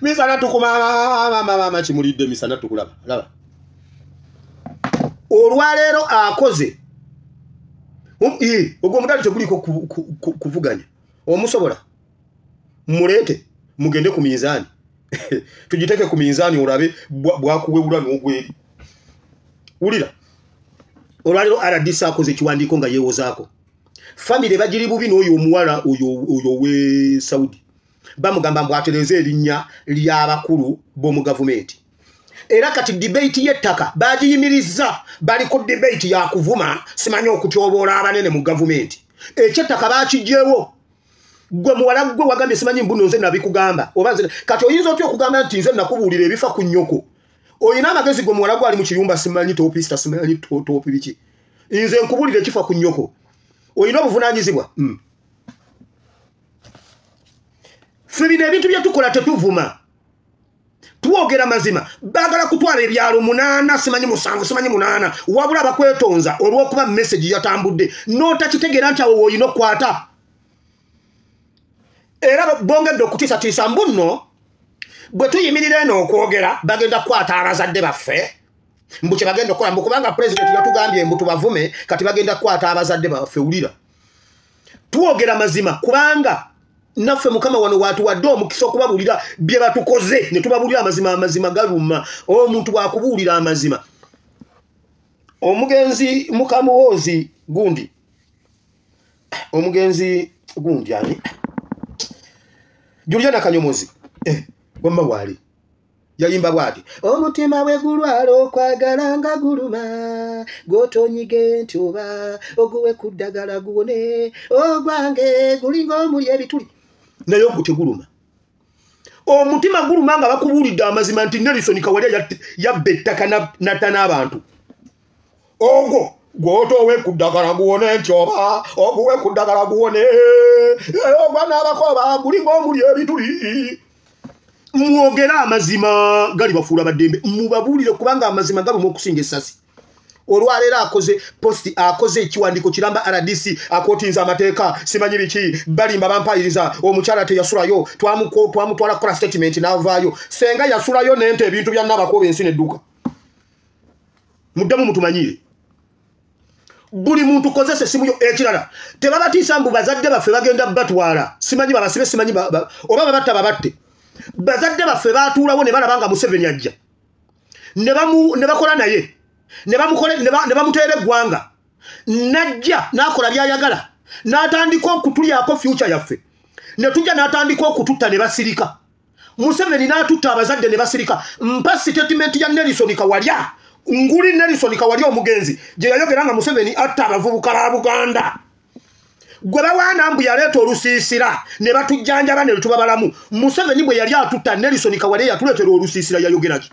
misana tuku mama kimulidde misana tuku laba olwaleero akoze ogwo omudali teguliko kuvuganya omusobola mulete mugende ku minzaani tujiteke ku minzaani olabe bwakuwewula n'ogweri wulira olwaleero RDC akoze ekiwandiiko nga yeewozaako family bagiri bubi n'oyo omuwala oyo we Saudi bamugamba mbwatereze erinnya ly'abakulu b'omu gavumenti era kati debate y'ettaka bagiyimiriza bali ku debate ya kuvuma simanyi okutyoboola abanene mu gavumenti ekyettaka bakijjeewo gwe muwala gwe wagambye simanyi mbuno nze nabikugamba oba nze kati oyinza otya okugamba nti nze nakubuulira ebifa ku nnyoko oyina amagezi gwe muwala gwe ali mu kiyumba simanyi topista simanyi topi biki nze nkubuulira ekifa ku nnyoko oyina obuvunaanyizibwa ffe bino ebintu bye tukola tetuvuma twogera mazima baagala kutwala ebyalo 8 simanyi 7 simanyi 8 wabula bakwetonza olw'okuba message yatambudde n'otakitegeera nti awo woyina okukwata era bongedde okutiisatiisa mbunno bwe tuyimirira eno okwogera bagenda kukwata abazadde baffe mbu kye bagenda okukola mbu kubanga pulezidenti yatugambye mbu tubavume kati bagenda kukwata abazadde baffe wulira twogera mazima kubanga naffe mukama wano watuwadde omukisa okubabuulira bye batukoze ne tubabuulira amazima galuma omuntu bwakubuulira amazima omugenzi mukamuwoozi gundi ani Juliana Kanyomozi gwamba wali yayimba bwati omutima we gulwala okwagala nga guluma gotonyige nti oba oguwe kuddagala guwone ogwange gulinga omuli ebituli naye oguteguluma omutima guluma nga bakubuulidde amazima nti Nelson Kawalya yabba ettaka natta n'abantu ogwo gwotowe kuddagala guwone nti oba oguwe kuddagala guwone ogwa n'abakoba gulinga omuli ebituli mwogera amazima gali bafuula baddembe mubabuulire kubanga amazima galuma okusinga essasi olwaleero akoze ekiwandiiko kiramba RDC akootinza amateeka simanyi biki balimba bampayiriza omukyala teyasulayo twamutwala kukola statement n'avaayo senga yasulayo nente ebintu bya Nabakoba ensi nedduka muddemu mutumanyire buli muntu kozesa essimu yo ekirala tebabatiisa mbu bazadde baffe bagenda batwala simanyi babasibe simanyi oba babatta babatte bazadde baffe batuulawo ne balaba nga Museveni ajja ne bakola naye ne bamuteera eggwanga najja n'akola byayagala n'atandika okutulyako future yaffe ne tujja n'atandika okututta ne basirika Museveni n'atutta abazadde ne basirika mpa statement ya Nelson Kawalya nguli Nelson Kawalya omugenzi gye yayogera nga Museveni atta abavubuka ba Buganda gwe bawaana mbu yaleeta olusiisira ne batujjanjaba ne lutuba balamu Museveni bwe yali atutta Nelson Kawalya yatuleetera olusiisira yayogeraki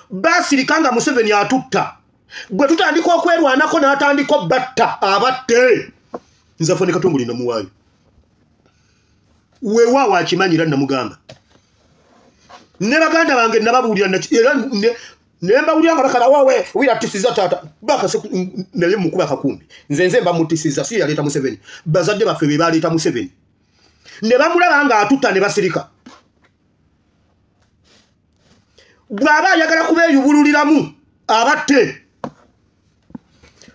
basirika nga Museveni atutta gwe tutandika okwerwanako n'atandika batta abatte nze fone Katongole namuwaayo weewaawo akimanyira namugamba ne baganda bange nababuulira era nemba nga bakala wawe wira tisiza tata baka naye mukuba kakumbi nze mba mutisiza si yaleta Museveni bazadde baffe be baleta Museveni ne bamulaba nga atutta ne basirika bwaba yagala kubeyubululiramu abatte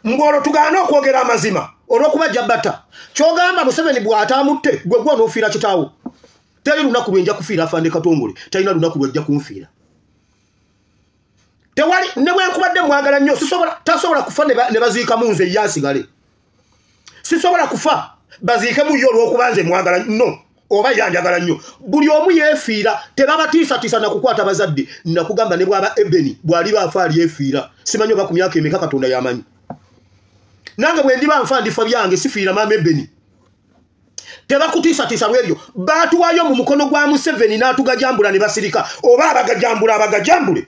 ngolo tugana okwogera amazima olwokuba jabata kyogamba Museveni bw'atamutte gwe gwo n'ofiira kitaawo teri lunaku lwenja kufiira afande Katongole talina lunaku lwejja kunfiira tewali ne bwe nkubadde mwagala nnyo tasobola kufa ne baziika mu nze yasigale sisobola kufa baziike mu yo olw'okuba nze mwagala no oba yanjagala nnyo buli omu yeefiira tebabatiisatiisa na kukwata bazadde nakugamba ne bwaba Ebeni bw'ali baafa ali yeefiira simanyi oba ku myaka emeka Katonda yamanyi nange bwe ndiba nfa ndifa byange sifiira mama Ebeni tebakutiisa bwebyo baatuwayo mu mukono gwa Museveni n'atugajambula ne basirika oba abagajambule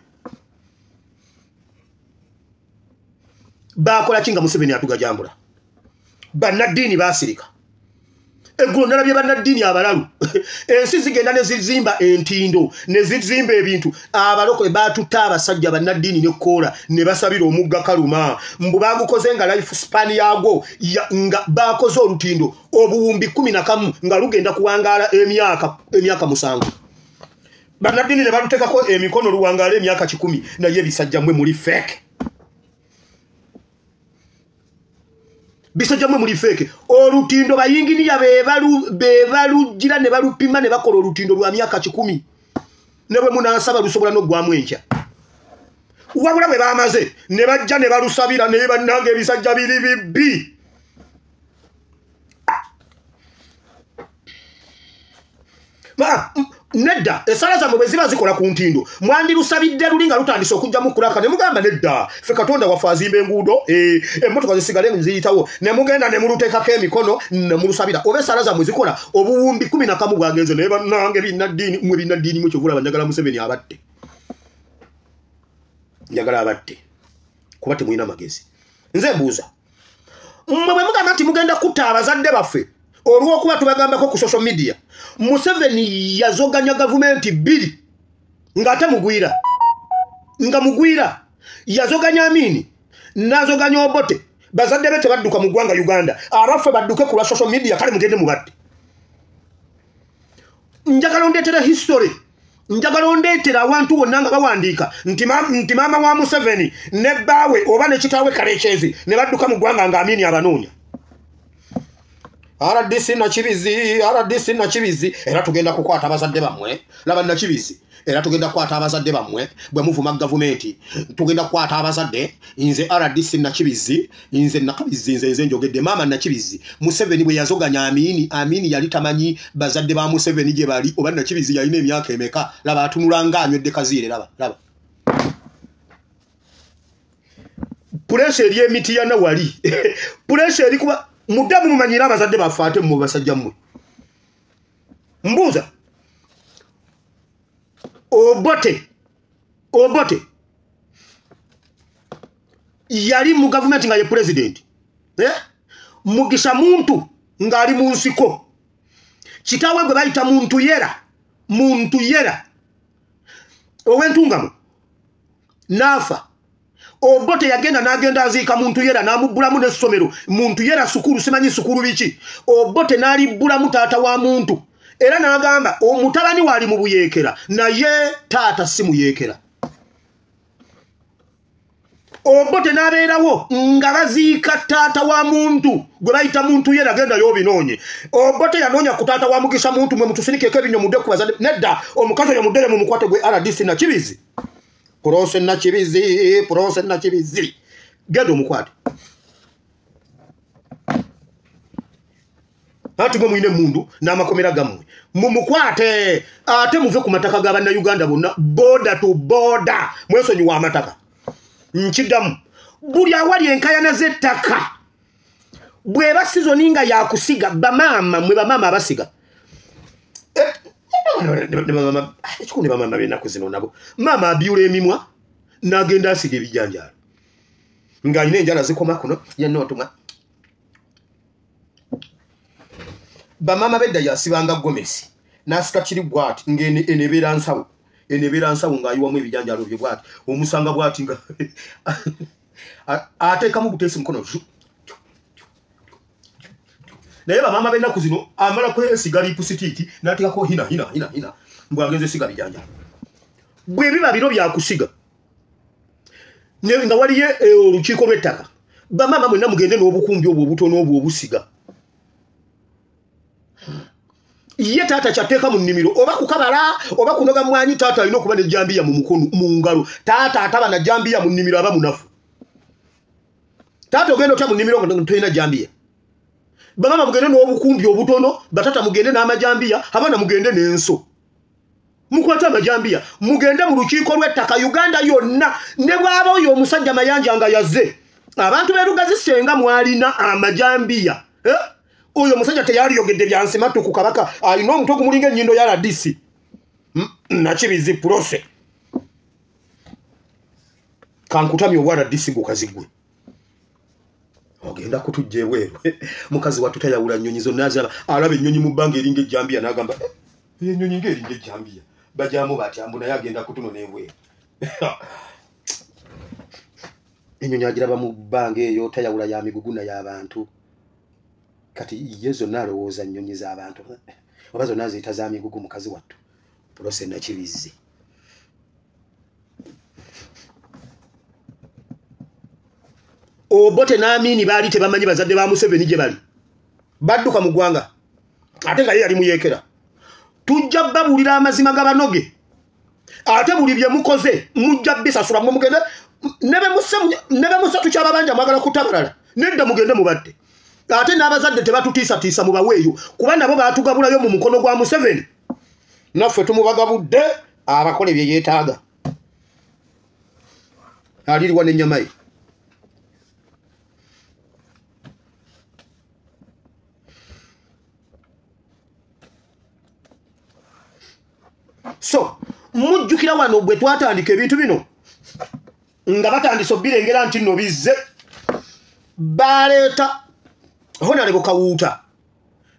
bakola kinga Museveni atugajambula bannaddiini basirika eggulo nalabye bannaddiini abalalu ensi zigenda ne zizimba entindo ne zizimba ebintu abalokole batutta abasajja bannaddiini ne koola ne basabira omugga Kaluma mbu bagukoze nga life span yago nga bakoze olutindo obuwumbi 11 nga lugenda kuwangaala emyaka 7 bannaddiini ne balutekako emikono luwangaala emyaka 10 naye bisajja mwe muri fake bisajamwe muri feke olutindo bayinginiya bebalugira ne balupima ne bakola olutindo lwa myaka 10 ne bwe munasaba lusobola no gwamu encha wabula bwe bamaze ne bajja ne balusabira ne bannange ebisajja biri bibbi nedda esala zamwe bwe ziba zikola ku ntindo mwandi lusabidde lulinga lutandise okujja mu kulaka ne mugamba nedda fe Katonda wafa azimba enguudo emmotoka zisigale nziyitawo ne mugenda ne muluteekako emikono ne mulusabira oba esala zamwe zikola obuwumbi 11 bwagenze naye bannange binnaddiini mwe kyovula banjagala Museveni abatte njagala abatte kuba temulina magezi nze mbuuza mmwe bwe mugamba nti mugenda kutta abazadde baffe olw'okuba tubagambako ku social media Museveni yazoganya gavumenti 2 ng'ate mugwira yazoganya Amini nazoganya Obote bazadde be tebadduka mu ggwanga Uganda abaffe badduke ku social media kale mugende mubadde njagala ondeetera history njagala ondeetera abantu bonna nga bawandiika nti maama wa Museveni ne bbaawe oba ne kitaawe Kalekyezi ne badduka mu ggwanga nga Amini abanoonya RDC na Kibizi era tugenda kukwata abazadde bammwe laba na Kibizi era tugenda kukwata abazadde bammwe bwe muvuma gavumenti tugenda kukwata abazadde inze RDC na Kibizi inze nakabizi inze njogedde mama na Kibizi Museveni bwe yazoganya Amini yali tamanyi bazadde ba Museveni gye bali oba na Kibizi yalina emyaka emeka laba atunulanga anywedde kaziire laba pressure eri emiti yana wali pressure eri kuba mudamu mumanyira abazadde bafaate mu basajja mmwe mbuuza Obote yali mu gavumenti nga ye president Mugisha muntu ng'ali mu nsiko kitaawe gwe bayita muntu yera ow'entungamo n'afa Obote yagenda n'agenda aziika muntu yera n'amubbulamu n'essomero muntu yera sukulu simanyi sukulu biki Obote n'alibbulamu taata wa muntu era n'agamba omutabani wali mu buyeekera naye taata si muyeekera Obote n'abeerawo nga baziika taata wa muntu gwe bayita muntu yera genda y'obinoonye Obote yanoonya ku taata wa Mugisha muntu mwe mutusinikeko ebinyo mudde ku bazadde nedda omukazi oyo muddere mu mukwate gwe RDC na Kibizi Prose na Kibizi genda omukwate ati mwe mwine mundu n'amakomera gammwe mumukwate ate muve ku mataka g'Abannayuganda bonna boda to boda mwesonyiwa amataka nkiddamu buli awali enkayana z'ettaka bw'eba sizoni nga yakusiga bamaama mwe bamaama abasiga ekikundi bamaama b'ennaku zino nabo maama abyula emimwa n'agenda asiga ebijanjaalo ng'alina enjala zikoma kuno yenootumwa bamaama bedda yasibanga gomesi n'asika kiri bwati ng'enebeera nsawo ng'ayiwamu ebijanjaalo bye bwati omusanga bwati nga ateekamu buteesi mukono naye bamaama b'ennaku zino amala kwesiga lipusitiiki n'ateekako hina mbw agenze siga bijanjaalo bwe biba bino byakusiga nga waliyo olukiiko lw'ettaka bamaama mwenna mugende n'obukumbi obwo obutono obwo obusiga ye taata kyateeka mu nnimiro oba kukabala oba kunoga mwanyi taata alina okuba nejjambiya mu mukono mu ngalo taata ataba na jambiya mu nnimiro aba munafu taata ogenda otya mu nnimiro nga tolina jambiya bamama mugende n'obukumbi obutono batata mugende n'amajambiya abaana mugende n'enso mukwate amajambiya mugende mu lukiiko lw'ettaka Uganda yonna ne bw'aba oyo omusajja mayanja nga yazze abantu berugazi senga mwalina amajambiya oyo musajja teyaliyogedde byansimatu ku kabaka alina omutwe gumulinga ennyindo ya RDC nakibizi prose kankutamye obwa RDC gukazigwe ogenda kutujja ebweru mukazi watu tayawula nnyonyi zonna azaba alaba ennyonyi mu bbanga eringa ejjambiya n'agamba ennyonyi ng'eringa ejjambiya bajyamu batyambu naye agenda kutunona ebweru ennyonyi agiraba mu bbanga eyo tayawula ya miguguna y'abantu kati ye zonna alowooza nnyonyi z'abantu oba zonna ziyita za migugu mukazi wattu pulose nakibizzi Obote n'Amini baali tebamanyi bazadde ba Museveni gye bali badduka mu ggwanga ate nga ye yali muyekera tujja babulira amazima g'abanoge ate buli bye mukoze mujja bisasula mu mugende nebe musa tukyababanja mwagala kutabalala nedda mugende mubadde ate n'abazadde tebatutiisatiisa mu baweeyo kuba nabo baatugabulayo mu mukono gwa Museveni naffe tumubagabudde abakole bye yeetaaga aliriwa n'ennyama ye so mujjukira wano bwe twatandika ebintu bino nga batandise obirengera nti nno bizze baleeta Honorable Kawuuta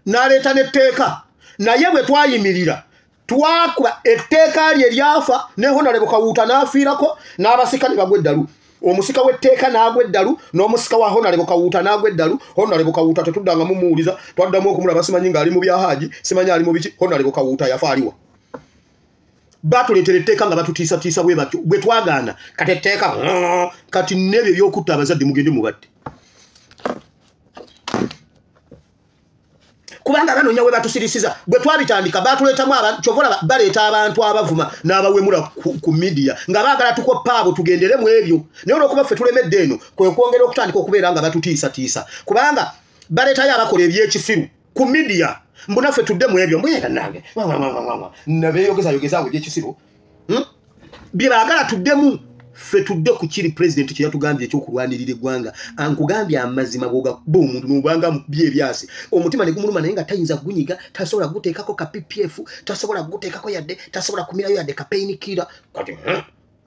n'aleeta n'etteeka naye bwe twayimirira twakuba etteeka lye lyafa ne Honorable Kawuuta n'afiirako n'abasika ne bagwa eddalu omusika w'etteeka n'agwa eddalu n'omusika wa Honorable Kawuuta n'agwa eddalu Honorable Kawuuta tetudanga mumuwuliza twaddamu okumulaba simanyi ng'ali mu byahaji simanyi ali mu biki Honorable Kawuuta yafa aliwa batuleetera etteeka nga batutiisatiisa bwe batyo bwe twagaana kati etteeka kati n'ebyo by'okutta abazadde mugende mubadde kubanga banoonya we batusirisiza bwe twabitandika batuleetamu kyovola baleeta abantu abavuma n'abawemula ku media nga baagala tukoppa abo tugendere mu ebyo naye olw'okuba ffe tulemedde eno kwe kwongera okutandika okubeera nga batutiisatiisa kubanga baleetayo abakola ebyekisiru ku media mbunaffe tudde mu ebyo mbuyega nange nabeeyogezayogezaawo ebyekisiru bye baagala tuddemu ffe tudde ku kiri pulezidenti kye yatugambye ekyokulwanirira eggwanga ankugambye amazima b'omuntu n'obanga mu byebyasi omutima ne gumuluma naye nga tayinza gunyiga tasobola guteekako ka PPF tasobola guteekako yadde tasobola kumirayo yadde ka painkiller kati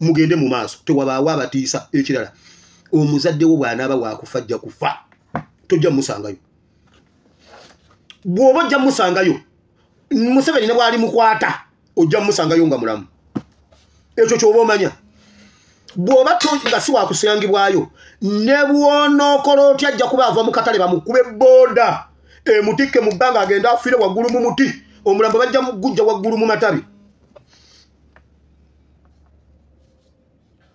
mugende mu maaso tewabaawo abatiisa ekirala omuzadde wo bw'anaaba waakufa ajja kufa tojja musangayo bw'oba ojja musangayo Museveni ne bw'ali mukwata ojja musangayo nga mulamu ekyo ky'oba omanya bw'oba nga si waakusangibwayo ne bw'onookola otya ajja kuba ava mu katale bamukube booda emutikke mu bbanga agenda afiire waggulu mu muti omulambo bajja gujja waggulu mu matabi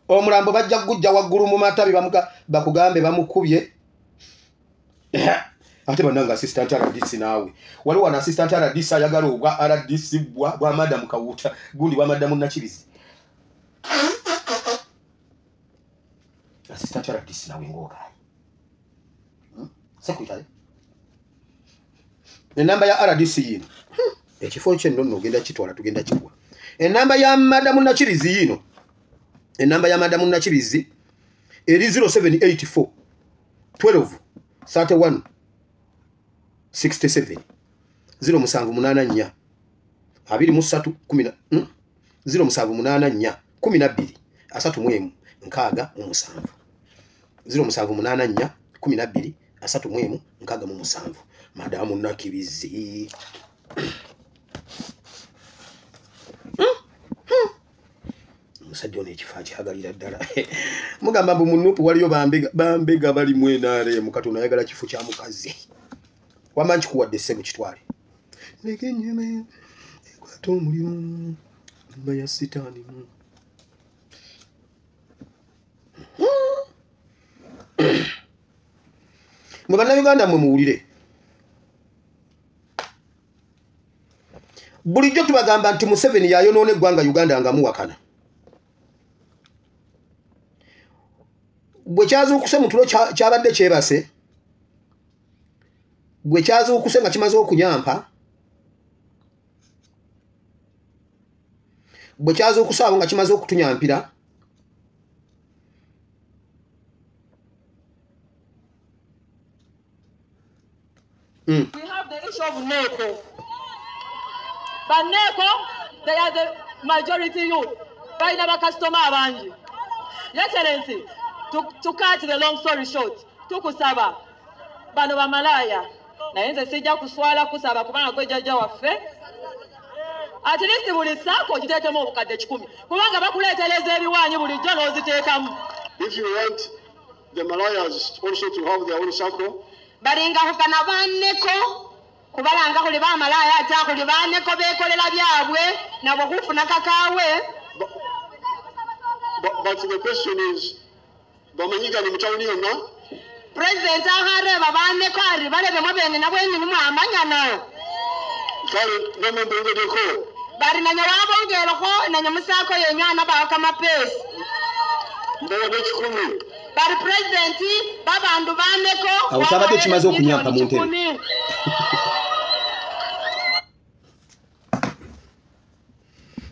omulambo bajja gujja waggulu mu matabi bakugambe bamukubye ate bannanga assistant RDC naawe waliwo wana assistant RDC ayagala obwa RDC bwa Madam Kawuuta gundi bwa Madam Nakirizi assistant RDC naawe ng'ogayi sekuyitale enamba ya RDC yino ekifo kye nno ogenda kitwala tugenda kikuwa enamba ya Madam Nakirizi yino enamba ya Madam Nakirizi eri 0784 12 31 67 0784 23 10 0784 12 asatu nkaaga omusanvu 0784 12 asatu nkaaga mu musanvu Madamu Nakirizi musajja ono ekifo akyagalira ddala mugamba mbu munupu waliyo bambega bali mwenare mukatona ayagala kifo kya mukazi wamanyi kikuwadde ssebo kitwale leka ennyama ekwata omuliro mba ya sitaani mwe bannayuganda mmwe muwulire bulijjo tubagamba nti Museveni yayonoona eggwanga Uganda nga muwakana bwe kyazuukuse mu tulo kyabadde kyebase bwe kyazuukuse nga kimaze okunyampa bwe kyazuukuse abo nga kimaze okutunyampira We have the issue of NECO. But NECO, they are the majority youth. By never customer abanji. Your Excellency, to cut the long story short, tukusaba bano bamalaya nayenze sijja kuswala kusaba kubanga gwejjajja waffe at least buli sako kiteekemu obukadde 10 kubanga bakuleetereza ebiwaanyi bulijjo n'oziteekamu. If you want the Malayas also to have their own circle, balinga kukana banneko kubalanga kuli bamalaya ate kuli banneko beekolera byabwe nabo kufuna kakaawe. But the question is, bamanyiga ni mutawuni yonna President ahare babanneko ari balebe mubenge nabwe nyimu amanyana kale nomembengedeko bari nanya wabongereko nanya musako yenyana bakamapesi mbone 10 bari president babandu banneko awutabadde kimaze okunyampa mu ntebe.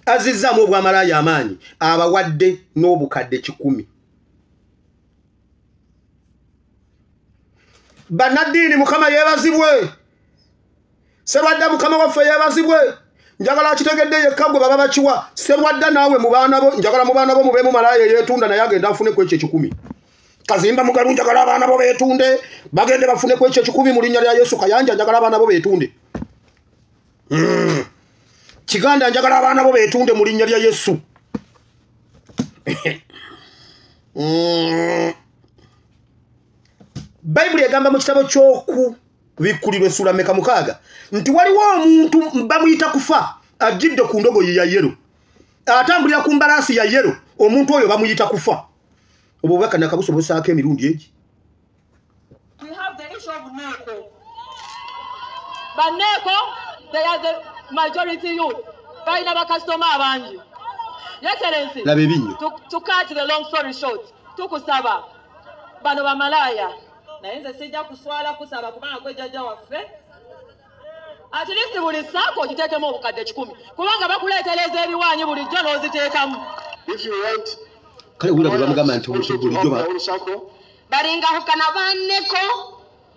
Azizzamu obwamalaya amaanyi abawadde n'obukadde 10. Banadini mukama yebazibwe. Serwadda mukama waffe yebazibwe. Njagala kitegedde yekagwe baba bakiwa. Serwadda naawe mu baana bo njagala mu baana bo mubemu malaya yeetunda naye agenda afune ku ekyo 10. Kazimba mugalu njagala abaana bo beetunde bagende bafune ku ekyo 10 mu linnya lya Yesu Kayanja njagala abaana bo beetunde. Kiganda njagala abaana bo beetunde mu linnya lya Yesu. Bible egamba mu kitabo ky'oku bikulirwe sura meka mukaga nti waliwo omuntu bamuyita kufa ajidde ku ndogoyi ya yero atambulira ku mbalasi ya yero omuntu oyo bamuyita kufa obubaka nakabusobosaako emirundi egi. We have the issue of NECO. But NECO, they are the majority youth. By never customer abanji. Your Excellency, to cut the long story short, tukusaba bano bamalaya nayenze sijja kuswala kusaba kubanga gwejjajja waffe at least buli sako kiteekemu obukadde 10 kubanga bakuleetereza ebiwaanyi bulijjo n'oziteekamu. If you want kale wula bwe bamugamba nti bulijjo balinga kukana banneko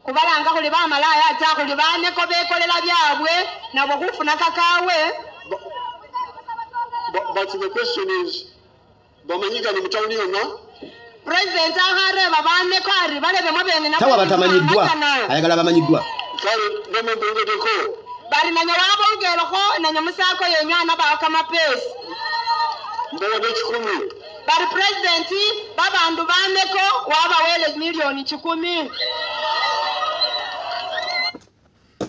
kubalanga kuli bamalaya ate kuli banneko beekolera byabwe nabo kufuna kakaawe. But the question is, bamanyiga ni mutawuni yonna President ahare babanneko ari balebe mubenge nabo tawa batamanyiddwa ayagala bamanyiddwa kale nomembengedeko bari nanya wabongereko nanya musako yenyana bakamapesi mbone 10 bari president babandu banneko wabawele milioni 10.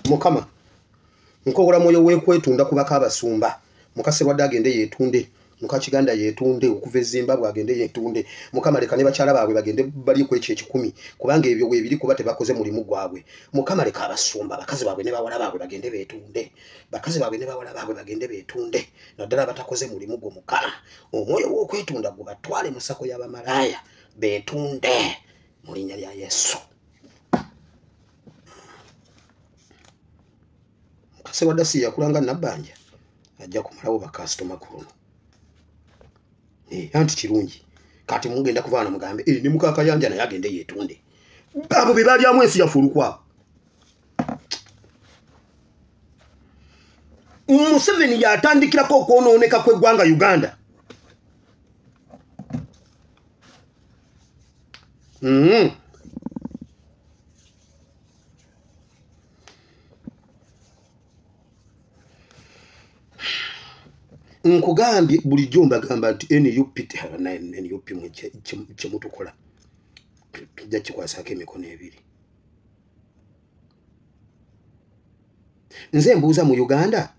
Mukama nkogola moyo wekwetunda kubaka abasumba mukaserwadde agende yeetunde mukakiganda yeetunde okuva eZimbabwe agende yeetunde mukama leka ne bakyala baabwe bagende bali ku ekyo 10 kubanga ebyo webiri kuba tebakoze mulimu gwabwe. Mukama leka abasumba bakazi baabwe ne bawala baabwe bagende beetunde bakazi baabwe ne bawala baabwe bagende beetunde naddala batakoze mulimu gwo mukama omwoyo w'okwetunda gubatwale mu ssako y'abamalaya beetunde mu linnya lya Yesu. Mukasebwadde si yakulanga nabbanja ajja kumalawo bakasitoma kuno. Anti kirungi kati mugenda kuvaana mugambe ne mukakayanja naye agende yeetunde abo be balyamu ensi yafulukwa. Museveni yatandikirako okwonooneka kw'eggwanga Uganda. Nkugambye bulijjo mbagamba nti NUP kyemutukola tujja kikwasaako emikono ebiri. Nze mbuuza mu Uganda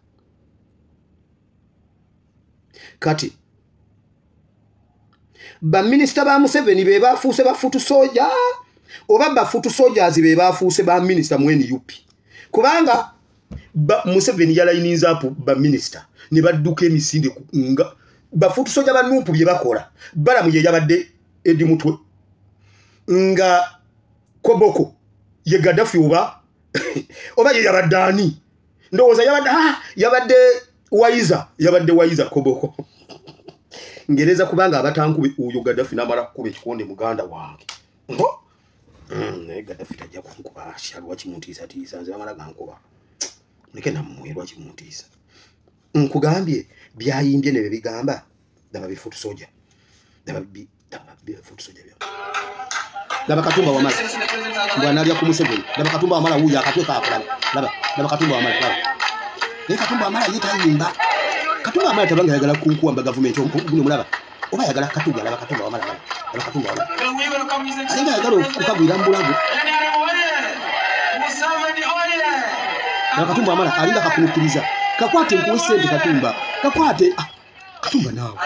kati baminisita ba Museveni be bafuuse bafutu soja oba bafutu soldiers be bafuuse ba minisita mu NUP kubanga Museveni yalayiniza apo baminisita ne badduka emisinde nga bafutu soja ba NUP bye bakola balamu ye yabadde edi mutwe nga Koboko ye Gaddafi oba ye yabadde ndowooza yabadde Waiza Koboko ngereza kubanga abatankubi uyo Gaddafi namala kukuba ekikonde muganda wange Gaddafi tajja kunkuba shalwa kimutiisa tiisa nze bamala gankuba muleke nammwerwa kimutiisa nkugambye byayimbye ne bigamba daba bifutu soja daba bifutu soja bya daba Katumba wamala bwana alya ku Museveni daba Katumba wamala wuya akatweka akulaba daba Katumba wamala kwa ne Katumba wamala yitayimba Katumba wamala tabanga yagala kunkuwa government guno mulaba oba yagala Katumba daba Katumba wamala daba Katumba wamala alinga yagala kukagwira mbulago daba Katumba wamala alinga kakunukiriza kakwate nkuwe sente Katumba kakwate Katumba nawe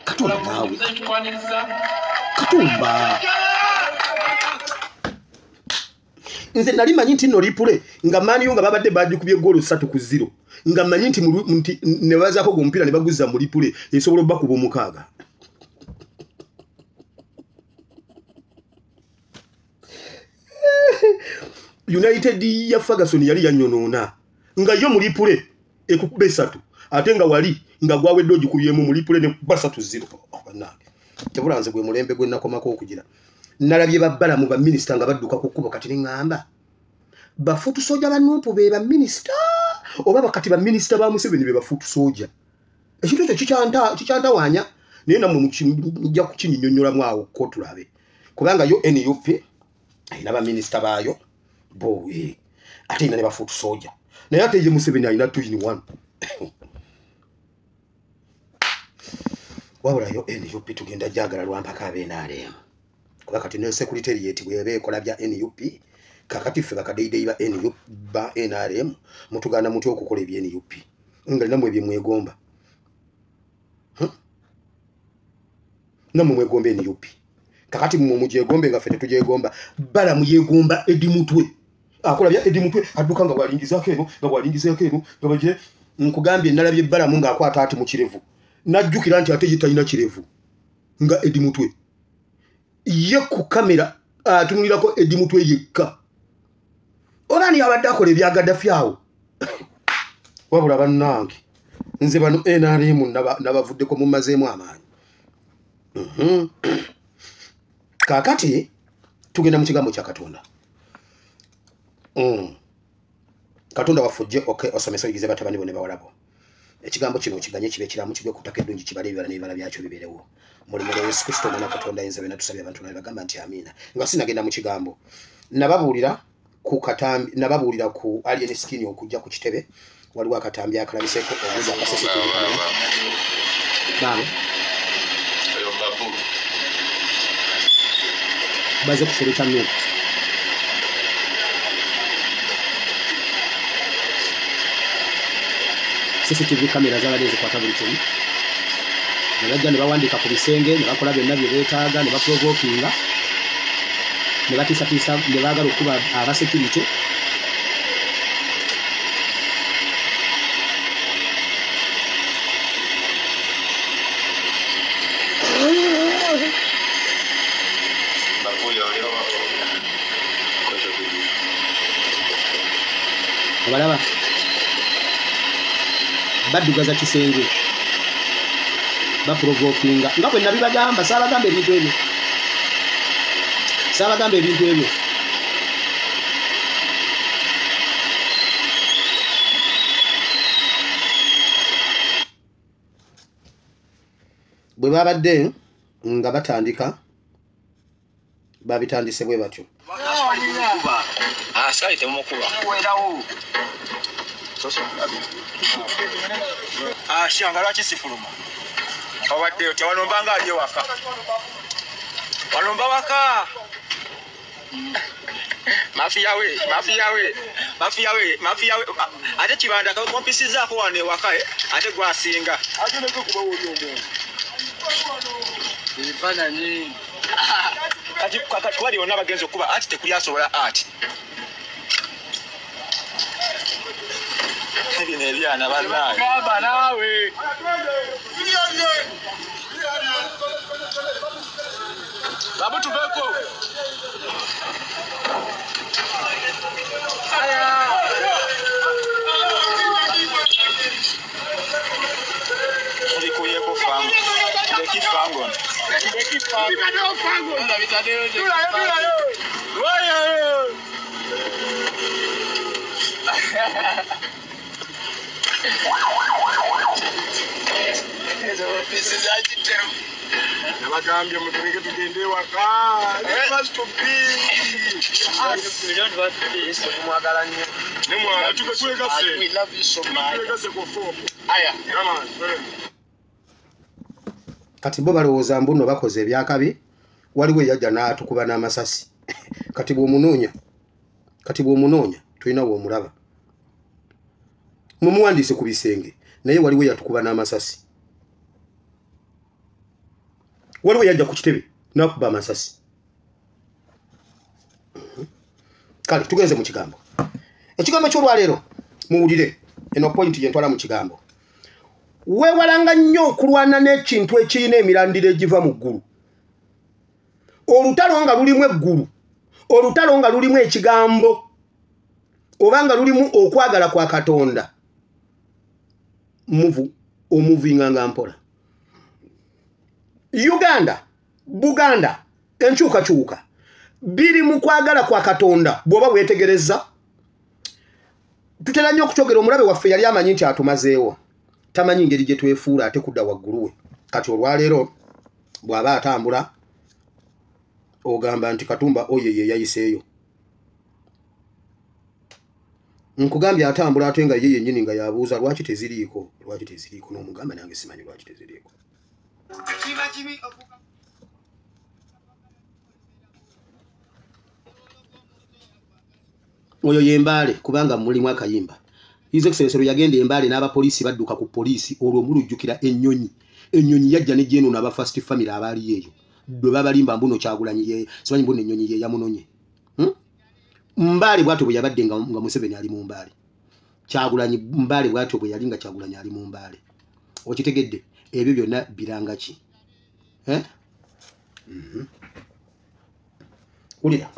Katumba nawe Katumba nze nali manyi nti no lipule nga mani nga babadde badikubye golo 3-0 nga manyi nti ne bazaako go mpira ne baguza mu lipule esobola bakuba omukaaga United ya Ferguson yali yanyonoona nga yo mu lipule ekukube 3 ate nga wali nga gwawedde ogikubyemu mu lipule ne kuba 3-0 banange tebulanze gwe mulembe gwe nakomako okugira nalabye babbala mu ba minister nga badduka ku kubo kati ngamba bafutu soja banupu be ba minister oba bakati ba minister ba Museveni be bafutu soja ekintu ekyo kikyanta wanya naye namwe mujja kukinnyonnyola mwawo ko tulabe kubanga yo NUP ayina ba minister baayo bowe ate ina ne bafutu soja naye ate ye Museveni ayina 2 in 1 wabula yo NUP tugenda jagala lwampaka abenaale kuba kati ne secretariat bwebe ekola bya NUP kakati ffe bakadeide ba NUP ba NRM mutugana muti okukola ebya NUP nga namwe byemwegomba namwe mwegomba NUP kakati mu mujegombe nga fete tujegomba bala muyegomba edimutwe akola bya edimutwe aduka nga walingiza kero nga baje nkugambye nalabye bala munga akwata ati mu kirevu najjukira nti ate yitayina kirevu nga edimutwe ye ku kamera atunulirako edimutwe yekka olani abadde akola ebya Gaddafi awo wabula bannange nze bano NRM nabavuddeko mu mazeemu amaanyi kakati tugenda mu kigambo kya Katonda Katonda wafujje osomesa oyigize batabani bone bawalabo ekigambo kino kiganye kibe kiramu kibe kutaka eddungi kibale ebibala n'ebibala byakyo biberewo mulimu lwa Yesu Kristo omwana Katonda yenze bena tusabye abantu naye bagamba nti amina nga sinagenda mu kigambo nababuulira ku katambi nababuulira ku alien skin okujja ku kitebe waliwo akatambi akalabiseko obuza akasese baba baze kusereka nyo CCTV kamera z'abalezi kwa buli kimu ne bajja ne bawandika ku bisenge ne bakola byonna bye beetaaga ne baprovokinga ne batiisatiisa ne baagala okuba abasekirite obalaba baddugaza kisenge baprovokinga nga bwe nabibagamba saabagamba ebintu ebyo bwe babadde nga batandika babitandise bwe batyo sali temukuba shanga lwaki sifuluma obadde otya wanombanga ali ewaka wanomba waka mafiyawe ate kibanda kompisizaako wano ewaka ate gwasinga ebifaananyi kati wali yonna bagenzi okuba ati tekuli asobola ati bino ebyana bannaawe naawe babutubeko ndikuyeko fango ndeki fango Nabagambye mutureke tugende waka. It must be. We don't want this. Mwagala nnyo. Ne mwana tukwekweka se. We love you so much. Tukwekweka se ko fopo. Aya. Come on. Kati bo balowooza mbuno bakoze ebyakabi waliwo yajja n'atukuba n'amasasi. Kati bw'omunoonya tulina w'omulaba. Mumuwandiise ku bisenge naye waliwo yatukuba n'amasasi. Waliwo yajja ku kitebe n'akuba amasasi. Kale tugenze mu kigambo. Ekigambo ky'olwaleero muwulire eno point gye ntwala mu kigambo. Weewalanga nnyo okulwana n'ekintu ekirina emirandiro egiva mu ggulu. Olutalo nga lulimu eggulu, olutalo nga lulimu ekigambo, oba nga lulimu okwagala kwa Katonda. Omuvinga nga mpola. Uganda, Buganda, enkyukakyuka biri mu kwagala kwa Katonda. Bw'oba weetegereza tutera nnyo okukyogera omulabe waffe yali amanyi nti atumazeewo. Tamanyi ngeri gye twefuula ate kudda waggulu we. Kati olwaleero bw'aba atambula ogamba nti Katumba oye ye yayiseeyo. Nkugambye atambula ate nga ye yennyini nga yabuuza lwaki teziriiko n'omugamba nange simanyi lwaki teziriiko. Oyo yembaale kubanga mulimu akayimba. His Excellency yagenda embaale n'abapoliisi badduka ku poliisi olwo mulujjukira ennyonyi. Ennyonyi yajja ne jeno n'aba first family abaali eyo. Bwe babalimba mbuno Kyagulanyi ye simanyi mbuno ennyonyi ye yamunonye. Mbaale bwatyo bwe yabadde nga Museveni ali mu mbaale. Kyagulanyi mbaale bwatyo bwe yali nga Kyagulanyi ali mu mbaale. Okitegedde ebyo byonna biranga ki? Ulira.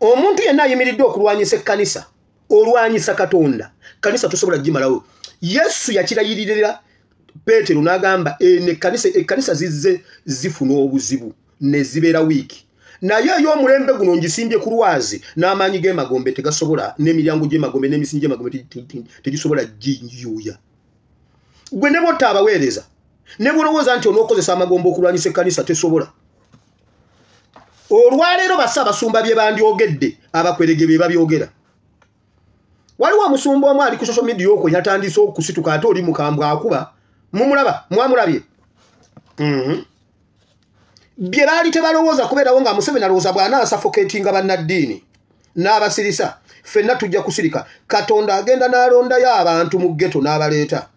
Omuntu yenna ayimiridde okulwanyisa ekkanisa, olwanyisa Katonda. Kanisa tosobola gimalawo. Yesu yakirayiririra Petero n'agamba ekkanisa zizze zifuna obuzibu ne zibeera wiiki. Naye ey'omulembe guno ngisimbye ku lwazi n'amaanyi g'emagombe tegasobola n'emiryango gy'emagombe n'emisingi gy'emagombe tegisobola ginjuuya. Gwe ne botta abaweereza ne bw'olowooza nti onookozesa amagombe okulwanyisa ekkanisa tesobola. Olwaleero bassaabasumba bye bandyogedde abakwerege be babyogera. Waliwo omusumba omu ali ku social media okwo yatandise okusituka ate oli mukambwe akuba. Mumulaba, mwamulabye. Bye baali tebalowooza kubeerawo nga Museveni alowooza bw'anaasuffocatinga bannaddiini n'abasirisa. Ffenna tujja kusirika. Katonda agenda n'alondayo abantu mu ghetto n'abaleeta.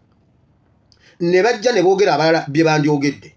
Ne bajja ne boogera abalala bye bandyogedde.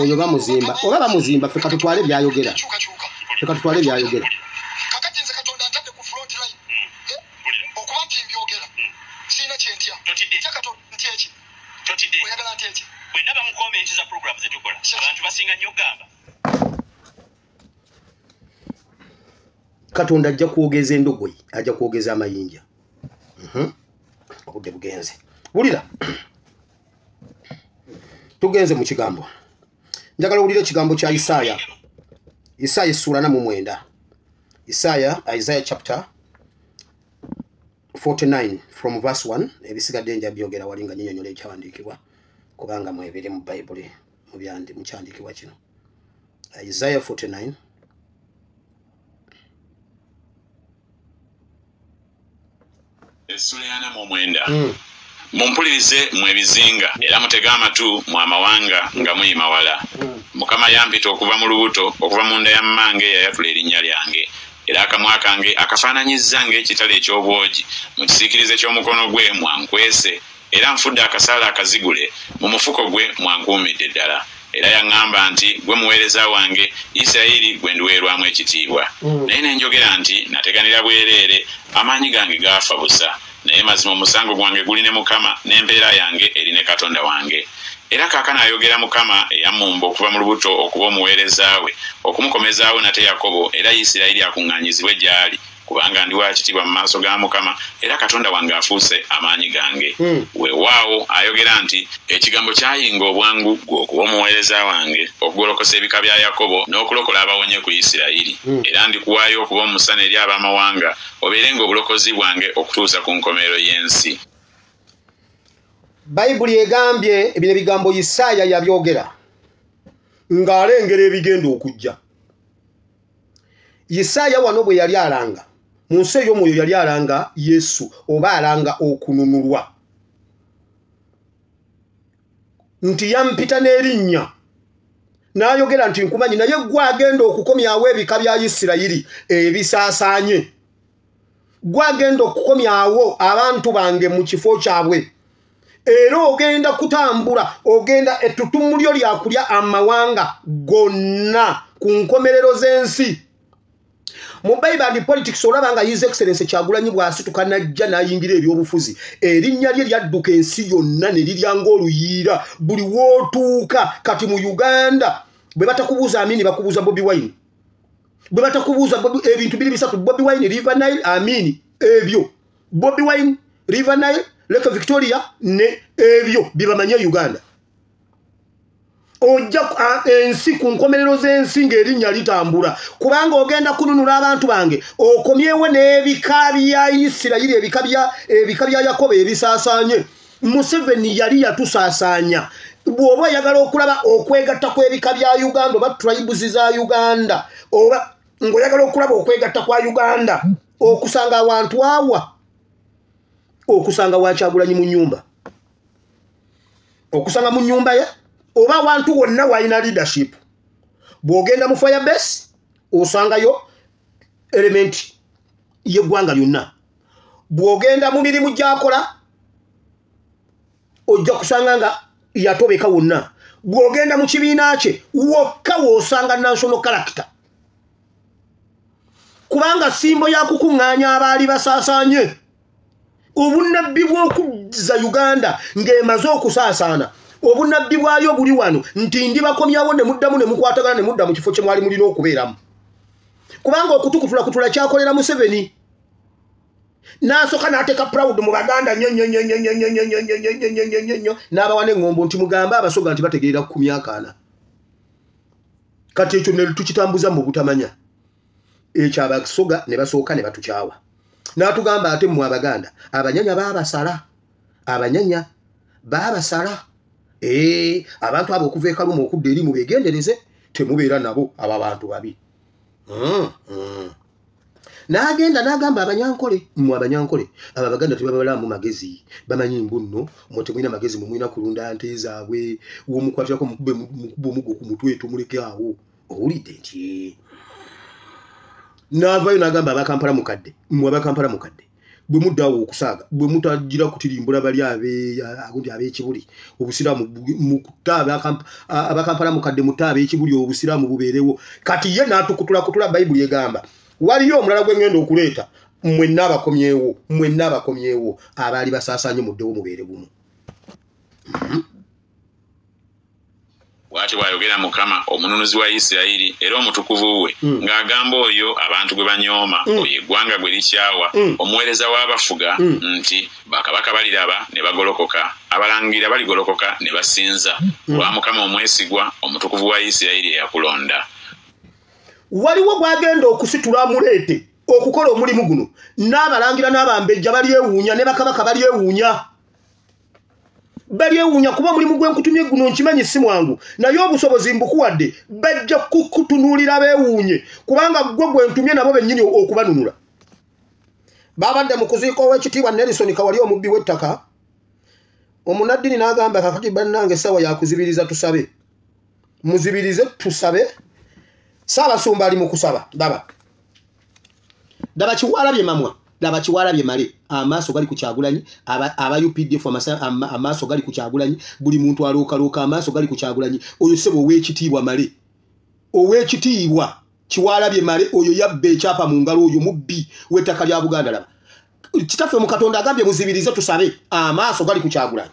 oyo bamuzimba oba bamuzimba ffe katutwale byayogera kakati nze Katonda antadde ku front line okuba nti mbyogera siina kyentya tya Katonda ntya eki oyagala ntya eki bwe ndaba mu comments za program zetukola abantu basinga nnyo gamba Katonda ajja kwogeza endogoyi ajja kwogeza amayinja obudde bugenze wulira tugenze mu kigambo njagala wulira ekigambo kya Isaya essula 49 Isaiah chapter 49 from verse 1 ebisigadde nja byogera walinga nyinyonyola ekyawandiikibwa kubanga mwebiri mu Bible mu kyandiikibwa kino Isaiah 49 Esula 49 mumpulirize mwebizinga era mutega amatu mu amawanga nga muyima wala Mukama yampita okuva mu lubuto okuva mu nda ya mmange yayatula erinnya lyange era akamwa kange akafaananyizza ng'ekitala eky'obwogi mu kisiikirize ky'omukono gwe mwankwese era nfudde akasaala akazigule mu mufuko gwe mwankuumidde ddala era yaŋŋamba nti gwe muweereza wange Isirayiri gwe ndiweerwamu ekitiibwa naye ne njogera nti nateganira bwereere amaanyi gange gaafa busa naye mazima omusango gwange guli ne Mukama n'embeera yange eri ne Katonda wange era kaakano ayogera Mukama eyamumba okuva mu lubuto okuba omuweereza we okumukomezaawo nate Yakobo era Isirayiri akuŋŋaanyizibwe gy'ali kubanga ndi wa kitiibwa mu maaso ga Mukama era Katonda wange afuuse amaanyi gange weewaawo ayogera nti ekigambo kyayinga obwangu gwe okuba omuweereza wange okugolokosa ebika bya Yakobo n'okulokola abawonye ku Isirayiri era ndikuwaayo okuba omusana eri ab'amawanga obeerenga obulokozi bwange okutuusa ku nkomerero y'ensi Bayibuli egambye ebyo ebigambo Isaya yabyogera ng'alengera ebigenda okujja Isaya wano bwe yali alanga mu nsi ey'omwoyo yali alanga Yesu oba alanga okununulwa nti yampita n'erinnya n'ayogera nti nkumanyi naye gwe agenda okukomyawo ebika bya Isirayiri ebisaasaanye gwe agenda okukomyawo abantu bange mu kifo kyabwe era ogenda kutambula ogenda ettutumu lyo lyakulya amawanga gonna ku nkomerero z'ensi mu Bible politics olabanga His Excellency Kyagulanyi bw'asituka najja n'ayingira ebyobufuzi erinnya lye lyadduka ensi yonna ne liryanga oluyiira buli wootuuka kati mu Uganda bwe batakubuuza Amini bakubuuza Bobi Wine bwe batakubuuza ebintu biri bisatu Bobi Wine River Nile Amini ebyo Bobi Wine River Nile Lake Victoria ne ebyo bibamanye Uganda ojja ensi ku nkomerero z'ensi ng'erinnya litambula kubanga ogenda kununula abantu bange okomyewo n'ebika bya Isirayiri ebika bya Yakobo ebisaasaanye Museveni yali yatusaasaanya bw'oba oyagala okulaba okwegatta kw'ebika bya Uganda oba tribes za Uganda oba ng'oyagala okulaba okwegatta kwa Uganda okusanga abantu awa okusanga wa Kyagulanyi mu nnyumba okusanga mu nnyumba ye oba abantu wonna walina leadership bw'ogenda mu Firebase osangayo element y'eggwanga lyonna bw'ogenda mu mirimu gy'akola ojja kusanga nga yatobeka wonna bw'ogenda mu kibiina kye wokka w'osanga national character kubanga simbo yakukuŋŋaanya abaali basaasaanye obunabbi bw'okuzza Uganda ng'emaze okusaasaana obunabbi bwayo buli wano nti ndi bakomyawo ne muddamu ne mukwatagana ne mudda mu kifo kye mwali mulina okubeeramu kubanga okutukutula kutula kyakolera Museveni n'asooka n'ateeka proud mu Baganda nnyo n'abawa n'eŋŋombo nti mugambe abasoga nti bategeera ku myaka 4 kati ekyo ne tukitambuza mu butamanya ekyo abasoga ne basooka ne batukyawa n'atugamba ate mmwe Abaganda abanyanya baabasala abantu abo okuva ekalumu okudda eri mubeegendereze temubeera nabo aba bantu babi n'agenda n'agamba abanyankole mmwe abanyankole abo Abaganda tebabalamu magezi bamanyi mbuno mmwe temulina magezi mumulina kulunda nte zaabwe w'omukwatirako mukube omugo ku mutwe tumuleke awo owulidde nti n'avaayo n'agamba Abakampala mukadde mmwe Abakampala mukadde bwe muddawo okusaaga bwe mutagira kutirimbula bali agundi ab'ekibuli obusiraamu mu kutaabe abakampala mukadde mutaabe ekibuli obusiraamu bubeerewo kati ye n'atukutula bayibuli egamba waliyo omulala gwe ngenda okuleeta mwenna abakomyewo abaali basaasaanye muddewo mubeere bumu bw'ati bw'ayogera Mukama omununuzi wa Isirayiri era omutukuvu we ng'agamba oyo abantu gwe banyooma oyo eggwanga gwe likyawa omuweereza w'abafuga nti bakabaka baliraba ne bagolokoka abalangira baligolokoka ne basinza lwa Mukama omwesigwa omutukuvu wa Isirayiri eyakulonda. Waliwo gwagenda okusitula amuleete okukola omulimu guno n'abalangira n'abambejja balyewuunya ne bakabaka balyewuunya kuba omulimu gwenkutumye guno nkimanyi si mwangu naye obusobozi mbukuwadde bajja kukutunuulira beewuunye kubanga gwe gwentumye nabo bennyini okubanunula. Babadde mu kuziika ow'ekitiibwa Nelson Kawali omubbi w'ettaka omunaddini n'agamba kakati bannange essaawa yakuzibiriza tusabe muzibirize tusabe Ssaabasumba ali mu kusaba daba Kiwalabye mamwa daba Kiwalabye male amaaso gali ku Kyagulanyi aba UPDF amaaso gali ku Kyagulanyi buli muntu alookalooka amaaso gali ku Kyagulanyi oyo sebo ow'ekitiibwa male ow'ekitiibwa Kiwalabye male oyo yabba ekyapa mu ngalo oyo mubbi w'ettaka lya Buganda laba kitaffe mu Katonda agambye muzibirize tusabe amaaso gali ku Kyagulanyi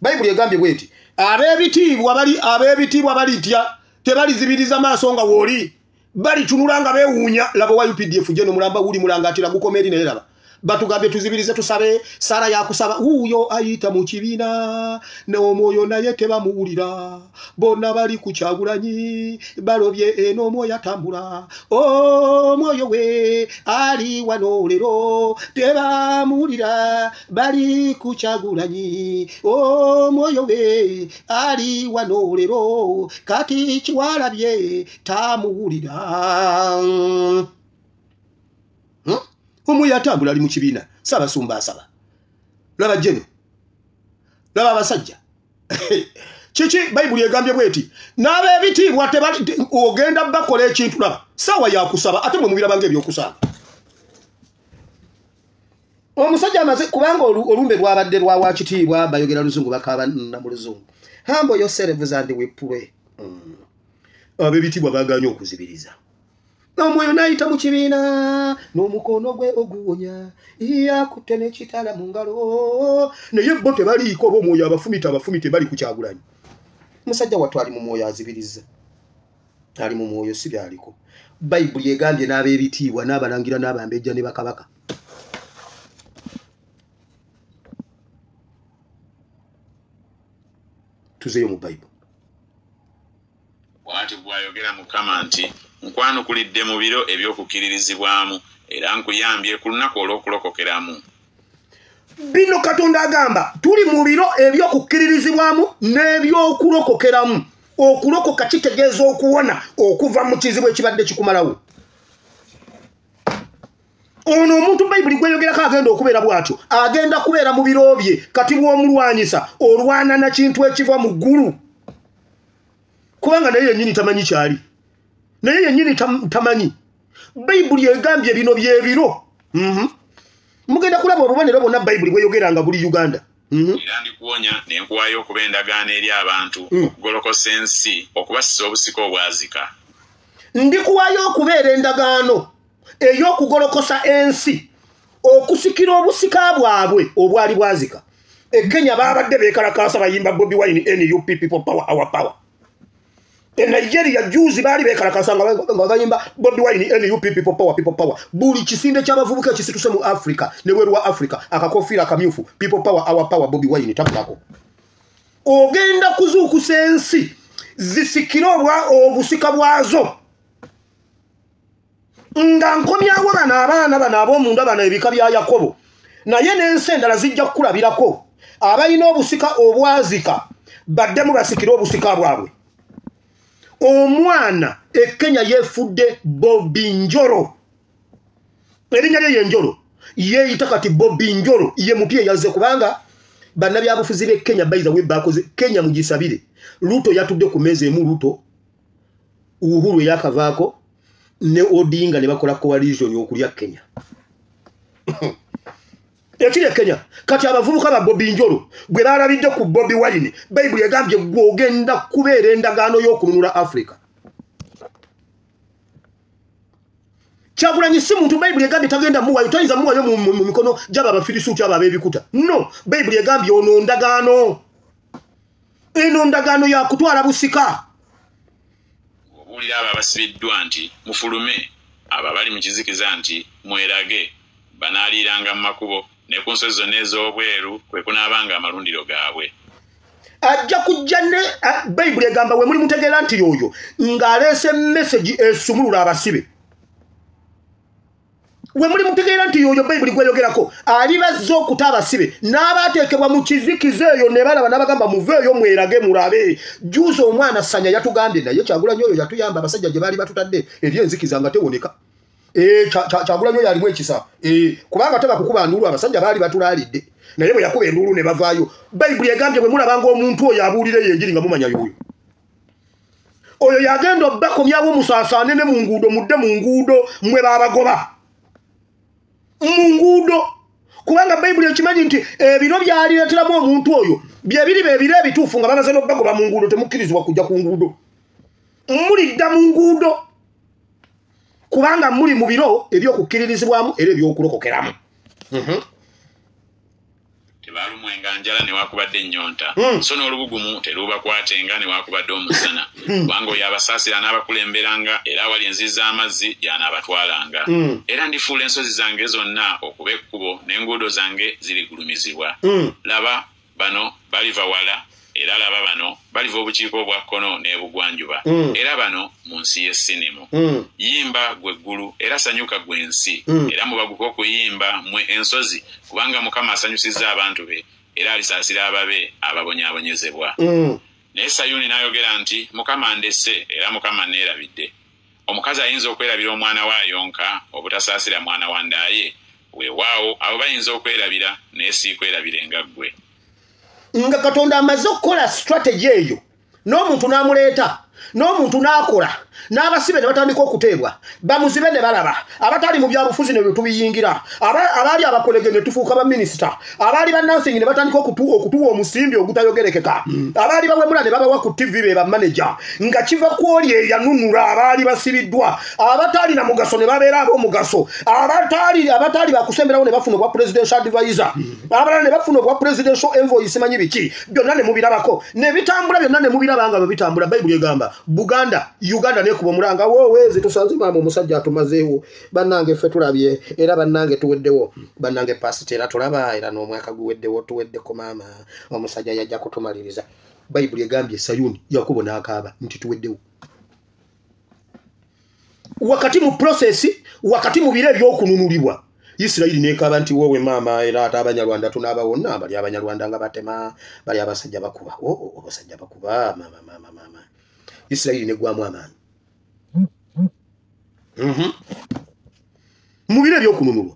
Bayibuli egambye bweti ab'ebitiibwa balitya tebalizibiriza maaso nga woli bali tunulanga beewuunya labo wa UPDF jeno mulamba wuli mulangatira gukomeri ne laba batugambye tuzibirize tusabe Sara yakusaba uyo ayita mu kibiina ne omwoyo naye tebamuwulira bonna bali ku Kyagulanyi balobye eno omwoyo atambula omwoyo we ali wano lero tebamuwulira bali ku Kyagulanyi omwoyo we ali wano lero kati Kiwalabye tamuwulira omwoyo atambula ali mu kibiina Ssaabasumba asaba laba jeno laba abasajja kiki Bayibuli egambye bweti n'ab'ebitiibwa ogenda bakola ekintu laba ssaawa yakusaba ate mwe mubirabanga ebyokusaba omusajja amaze kubanga olumbe lwabadde lwa kitiibwa bayogera luzungu bakaaba na mu luzungu hambo yourselves and we pray ab'ebitiibwa baganye okuzibiriza omwoyo n'ayita mu kibiina n'omukono gwe oguwonya yakutte n'ekitala mu ngalo naye bo tebaliiko oba omwoyo abafumite bali ku Kyagulanyi musajja wattu ali mu mwoyo azibiriza ali mu mwoyo si byaliko Bayibuli egambye n'ab'ebitiibwa n'abalangira n'abambejja ne bakabaka tuzeyo mu Bayibuli bw'ati bw'ayogera Mukama nti nkwanukulidde mu biro eby'okukkiririzibwamu era nkuyambye ku lunaku olw'okulokokeramu. Bino Katonda agamba tuli mu biro eby'okukkiririzibwamu n'eby'okulokokeramu. Okulokoka kitegeeza okuwona okuva mu kizibu ekibadde kikumalawo. Ono omuntu Bayibuli gweyogerako agenda okubeera bw'atyo agenda kubeera mu biro bye kati bw'omulwanyisa olwana na kintu ekiva mu ggulu kubanga naye yennyini tamanyi kyali naye yennyini tamanyi Bayibuli egambye bino byebiro mugenda kulaba obubonero bonna Bayibuli bweyogeranga buli Uganda era ndikuwonya ne nkuwaayo okuba endagaano eri abantu okugolokosa ensi okubasisa obusika obwazika ndikuwaayo okubeera endagaano ey'okugolokosa ensi okusikira obusika bwabwe obwali bwazika Kenya babadde beekalakaasa bayimba Bobi Wine NUP people power our power Nigeria juzi bali beekalakaasa nga bayimba Bobi Wine NUP people power buli kisinde ky'abavubuka kisituse mu Africa ne bweru wa Africa akakofiira akamyufu people power our power Bobi Wine tabulako ogenda kuzuukusa ensi zisikira obusika bwazo nga nkomyawo abaana bano ab'omunda bano ebika bya Yakobo naye n'ensi endala zijja kukulabirako abalina obusika obwazika baddemu basikira obusika bwabwe. Omwana Kenya yefudde Bobi Njoro erinnya lye Njoro yeeyita kati Bobi Njoro ye mupye yazze kubanga bannabyabufuzi b'e Kenya bayiza we bakoze Kenya mugisabire Ruto yatudde ku meeza emu Ruto Uhuru yakavaako ne Odinga ne bakola coalition okulya Kenya ekiri Kenya kati abavubuka ba Bobby Njolo gwe balabidde ku Bobby Wine Bible yagambye gwogenda kubeera endagaano y'okununula Africa Kyagulanyi si muntu Bible yagambye tagenda muwayo toyinza muwayo mu mikono gy'aba Abafirisuuti abo ab'ebikuta no Bible yagambye ono ndagaano eno ndagaano ya kutwala busika obulira abo abasibiddwa nti mufulume abo abali mu kizikiza nti mwerage banaaliranga mu makubo ne ku nsozi zonna ez'obweru kwe kunaabanga amalundiro gaabwe ajja kujja ne Bible egamba we muli mutegeera nti yoyo ng'aleese message esumulula abasibe we muli mutegeera nti yoyo Bible gweyogerako ali bazze okuta abasibe n'abaateekebwa mu kizikiza eyo ne balaba n'abagamba muveeyo mwerage mulabe juuzi omwana Sanya yatugambye naye Kyagulanyi oyo yatuyamba abasajja gye baali batutadde eri enzikiza nga tewoneka Kyagulanyi oyo alimu ekisa kubanga teba kukuba nduulu abasajja baali batulaalidde naye bwe yakuba enduulu ne bavaayo Bible egambye bwe mulabanga omuntu oyo abuulire yenjiri nga mumanya yoyo oyo yagenda obbakomyawo musaasaane ne mu nguudo mudde mu nguudo mwe baabagoba mu nguudo kubanga Bible ekimanyi nti ebiro byalireeteramu omuntu oyo bye biri bebiro ebituufu nga bamaze n'obbagoba mu nguudo temukkirizibwa kujja ku nguudo mulidda mu nguudo kubanga muli mu biro eby'okukkiririzibwamu era eby'okulokokeramu tebaalumwenga njala ne wakubadde ennyonta so n'olubugumu teruubakwatenga ne wakubadde omusana kubanga oyo abasaasira n'abakulemberanga era awali enzizi z'amazzi y'anaabatwalanga era ndifuula ensozi zange zonna okuba ekkubo n'enguudo zange zirigulumizibwa laba bano baliva wala era laba bano baliva obukiiko obwa kkono n'ebugwanjuba era bano mu nsi y'essinimu yimba gwe ggulu era sanyuka gwe ensi era mubaguke okuyimba mmwe ensozi kubanga Mukama asanyusizza abantu be era alisaasira ababe ababonyaabonyezebwa naye Sayuuni n'ayogera nti Mukama andesse era Mukama neerabidde omukazi ayinza okwerabira omwana waayonka obutasaasira mwana wa ndaaye weewaawo abo bayinza okwerabira naye siikwerabire nga ggwe nga Katonda amaze okukola strategy eyo n'omuntu n'amuleeta n'omuntu n'akola n'abasibe ne batandika okuteebwa bamuzibe ne balaba abatali mu byabufuzi ne tubiyingira abaali abakolege ne tufuuka baminisita abaali bannansingi ne batandika okutuwa omusimbi ogutayogerekeka abaali bawemula ne babawa ku TV be bamaneja nga kiva ku oli eyanunula abaali basibiddwa abatali na mugaso ne babeera ab'omugaso abatali bakusemberawo ne bafuna obwa presidential advisor abalala ne bafuna obwa presidential envoy simanyi biki byonna ne mubirabako ne bitambula byonna ne mubirabanga bwe bitambula Bible egamba Buganda Uganda ne kuba mulanga wowe tusanze mama omusajja atumazeewo bannange ffe tulabye era bannange tuweddewo bannange pasitera tulaba era n'omwaka guweddewo tuweddeko maama omusajja yajja kutumaliriza Bible egambye Sayuuni Yakobo n'akaaba nti tuweddewo wakati mu process wakati mu bire by'okununulibwa Isirairi n'ekaaba nti wowe maama era ate Abanyarwanda tunaabawonna bali Abanyarwanda nga batema bali abasajja bakuba abasajja bakuba mama Isirairi negwamu amaanyi mubire by'okununulwa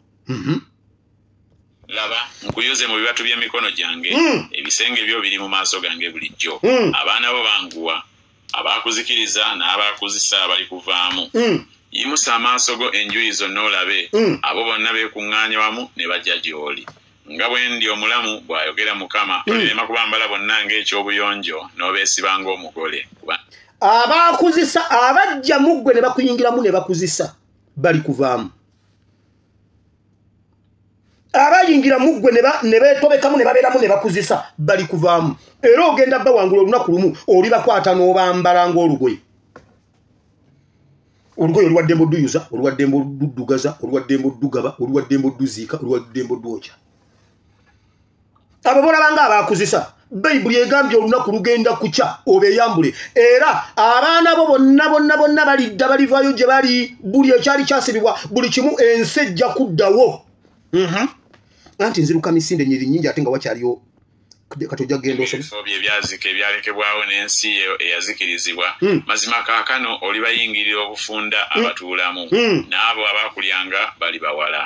laba nkuyoze mu bibatu by'emikono gyange ebisenge byo biri mu maaso gange bulijjo abaana bo banguwa abaakuzikiriza n'abaakuzisa bali kuvaamu yimusa amaaso go enjuyi zonna olabe abo bonna beekuŋŋaanya wamu ne bajja gy'oli nga bwe ndi omulamu bw'ayogera Mukama olirema kubambala bonna ng'ekyobuyonjo n'obeesibanga omugole abaakuzisa abajja muggwe ne bakuyingiramu ne bakuzisa bali kuvaamu abayingira muggwe ne beetobekamu ne babeeramu ne bakuzisa bali kuvaamu era ogenda bawangula olunaku lumu oli bakwata n'obambala ng'olugoye oluwaddembe odduyuza oluwaddembe oddugaza oluwaddembe oddugaba oluwaddembe odduziika oluwaddembe oddwokya abo bolabanga abaakuzisa Bible egambye olunaku lugenda kukya obeeyambule era abaana bo bonna balidda balivaayo gye bali buli ekyali kyasibibwa buli kimu ensi ejja kuddawo anti nziruka misinde nyiri nnyingi ate nga wakyaliyo katojja kugenda osoma bye byazika ebyalekebwawo n'ensi eyazikirizibwa mazima kaakano oli bayingirira obufunda abatuulamu n'abo abaakulyanga bali bawala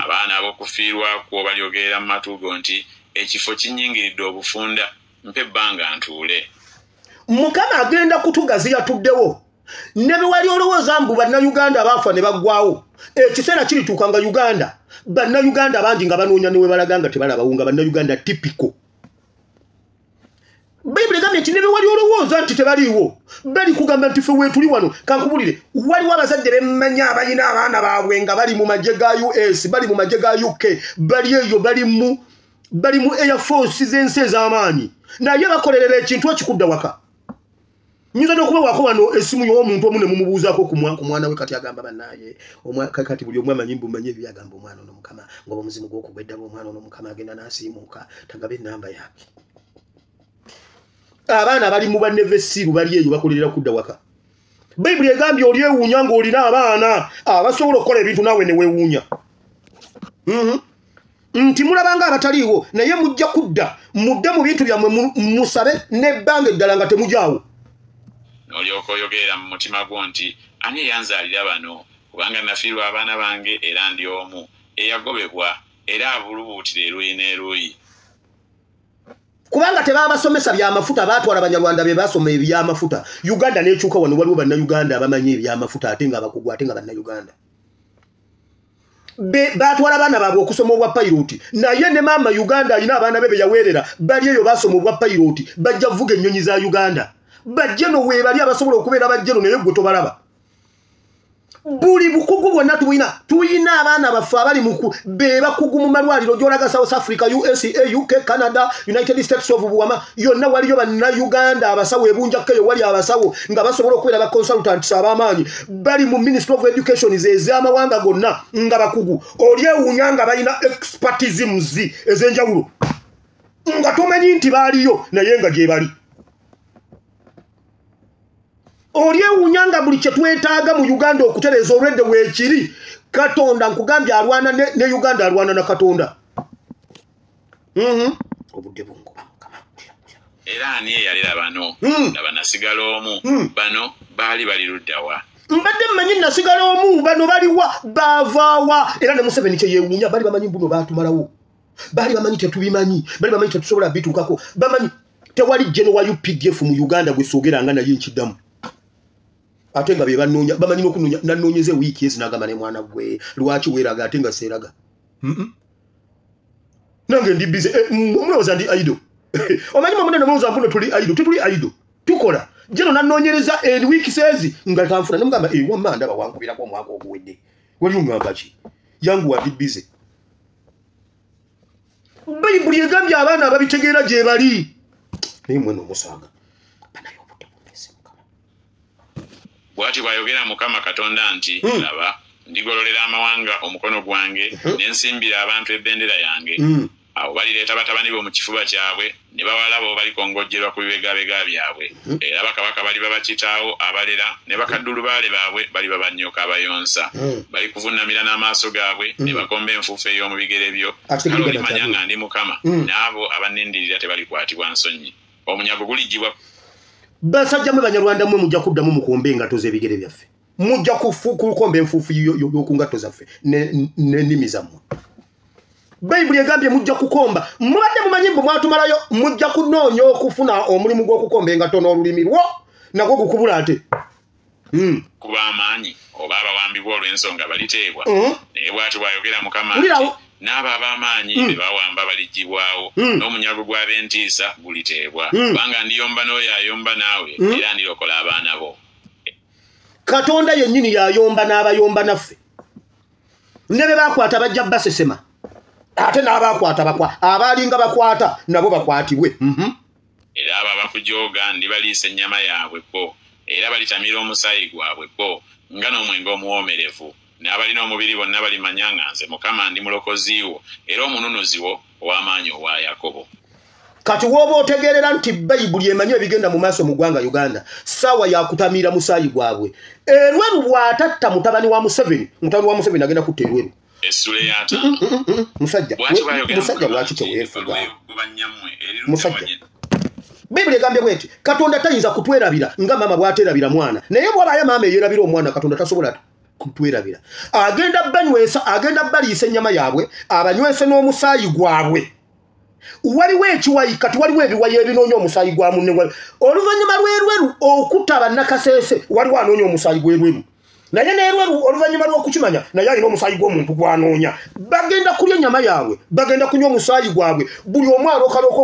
abaana ab'okufiirwa kwo balyogerera mu matugo nti ekifo kinyingiridde obufunda mpe ebbanga ntuule Mukama agenda kutugaziya tuddewo nebe wali olowooza mbu bannayuganda baafa ne baggwawo ekiseera kirituuka nga Uganda bannayuganda bangi nga banoonya ne we balaga nga tebalabawo nga bannayuganda typical Bayibuli egambye nti nebe wali olowooza nti tebaliiwo bali kugamba nti ffe weetuli wano kankubulire waliwo abazadde bemmanya abalina abaana baabwe nga bali mu magye ga US bali mu magye ga UK bali eyo bali mu Air Force z'ensi ez'amaanyi naye bakolerera ekintu ekikudda waka nyinza n'okubawaako wano essimu y'omuntu omu ne mumubuuzaako ku mwana we kati agamba bannaye kati buli omu amanyi mbumanyi ebyagamba omwana ono mukama ng'oba omuzimu gw'okugweddaba omwana ono mukama agenda n'asiimuuka tagaba ennamba yake abaana bali mu bannevesiru bali eyo bakolerera kudda waka Bayibuli egambye olyewuunya ng'olina abaana abasobola okukola ebintu naawe ne weewuunya nti mulabanga abataliiwo naye mujja kudda mudde mu bintu byammwe musabe n'ebbanga eddala nga temujaawo n'olyoka oyogerera mu mutima gwo nti ani eyanzaalira bano kubanga nafiirwa abaana bange era ndi omu eyagobebwa era abulubuutira eruuyi n'eruuyi kubanga tebabasomesa byamafuta baatwala banyarwanda be basoma ebyamafuta Uganda n'ekyuka wano waliwo bannayuganda abamanyi ebyamafuta ate nga bakugu ate nga bannayuganda baatwala abaana baabwe okusoma obwa piloti naye ne maama Uganda alina abaana be yaweerera bali eyo basoma obwa piloti bajja vuga ennyonyi za Uganda bajje no weebali abasobola okubeera bajjeno naye gwe tobalaba buli bukugu bwonna tuyina abaana baffe abali be bakugu mu malwaliro gy'olaga South Africa USA UK Canada United States of Buwama yonna waliyo bannayuganda abasawo ebunjakkeyo wali abasawo nga basobola okubeera ba consultants ab'amaanyi bali mu Ministry of Education ez'amawanga gonna nga bakugu olyewuunya nga balina expertisms ez'enjawulo nga tomanyi nti baaliyo naye nga gye bali olyewuunya nga buli kye twetaaga mu Uganda okutereeza olwedde weekiri Katonda nkugambye alwana ne Uganda alwana na Katonda obudde bunguba era ani eyalera bano laba nasigala omu bano baali bali luddawa mbadde mmanyi nasigala omu bano baliwa baavaawa era ne Museveni kye yeewuunya bali bamanyi buno baatumalawo bali bamanyi tetubimanyi bali bamanyi tetusobola bituukako bamanyi tewali jeno wa UPDF mu Uganda gwe soogeranga naye nkiddamu ate nga be banoonya bamanyi n'okunoonya nanoonyeze wiiki ezinagamba ne mwana gwe lwaki weeraga ate nga seeraga nange ndi bize omulowooza ndi aido omanyi mamunene mulowooza mbuno tuli aido tetuli aido tukola jeno nanoonyereza wiiki seezi nga tanfuna nemugamba wamma ndaba wankubirako omwaka oguwedde wali ongamba ki yanguwa ndi bize Bayibuli egambye abaana ababitegeera gye bali naye mwene omusaaga bw'ati bw'ayogera Mukama Katonda nti laba ndigololera amawanga omukono gwange n'ensimbira abantu ebbendera yange awo balireeta batabani bo mu kifuba kyabwe ne bawalabo balikongojjerwa ku bibegabega byabwe era bakabaka bali babakitaawo abalera ne bakaddulubaale baabwe bali babannyoka abayonsa bali kuvunnamira n'amaaso gaabwe ne bakomba enfuufu ey'omu bigere byo kale olimanya nga ndi Mukama n'abo abannindirira tebalikwatibwa nsonyi omunyago guligibwa basajja mwe banyarwanda mwe mujja kuddamu mukombe engato z'ebigere byaffe mujja kukomba enfuufu y'oku ngatto zaffe n'ennimi zammwe Bayibuli egambye mujja kukomba mubadde mumanyi mbu mwatumalayo mujja kunoonya okufuna omulimu gw'okukomba engato n'olulimi lwo nagwo gukubula ate kuba amaanyi oba abawambibwa olw'ensonga baliteebwa naye bw'ati bw'ayogera Mukama n'abo ab'amaanyi be bawamba baligibwawo n'omunyago gw'ab'entiisa guliteebwa kubanga ndiyomba n'oyo ayomba naawe era ndirokola abaana bo Katonda yennyini y'ayomba n'abayomba naffe ne be bakwata bajja basesema ate n'abakwata abaalinga bakwata nabo bakwatibwe era abo abakujooga ndibaliisa ennyama yaabwe bo era balitamira omusaayi gwabwe bo nga n'omwenge omuwoomerevu n'abalina omubiri bonna balimanya nga nze Mukama ndi mulokozi wo era omununuzi wo ow'amaanyi owa Yakobo kati wooba otegeerera nti Bayibuli emanyi ebigenda mu maaso mu ggwanga Uganda ssaawa yakutamiira musaayi gwabwe Erweru bw'atatta mutabani wa Museveni agenda kutta Erweru essule yata musajja lwaki teweefuga musajja Bayibuli egambye bweti Katonda tayinza kutwerabira nga maama bw'ateerabira mwana naye bw'abaayo maama eyeerabira omwana Katonda tasobola kutwerabira agenda baliisa ennyama yaabwe abanywese n'omusaayi gwabwe waliwo ekiwayi kati waliwo ebiwayi ebinoonya omusaayi gwa munne oluvannyuma lw'erweru okutaba Nakasese waliwo anoonya omusaayi gw'erweru naye n'erweru oluvannyuma lw'okukimanya naye alina omusaayi gw'omuntu gw'anoonya bagenda kulya ennyama yaabwe bagenda kunywa omusaayi gwabwe buli omu alookalooka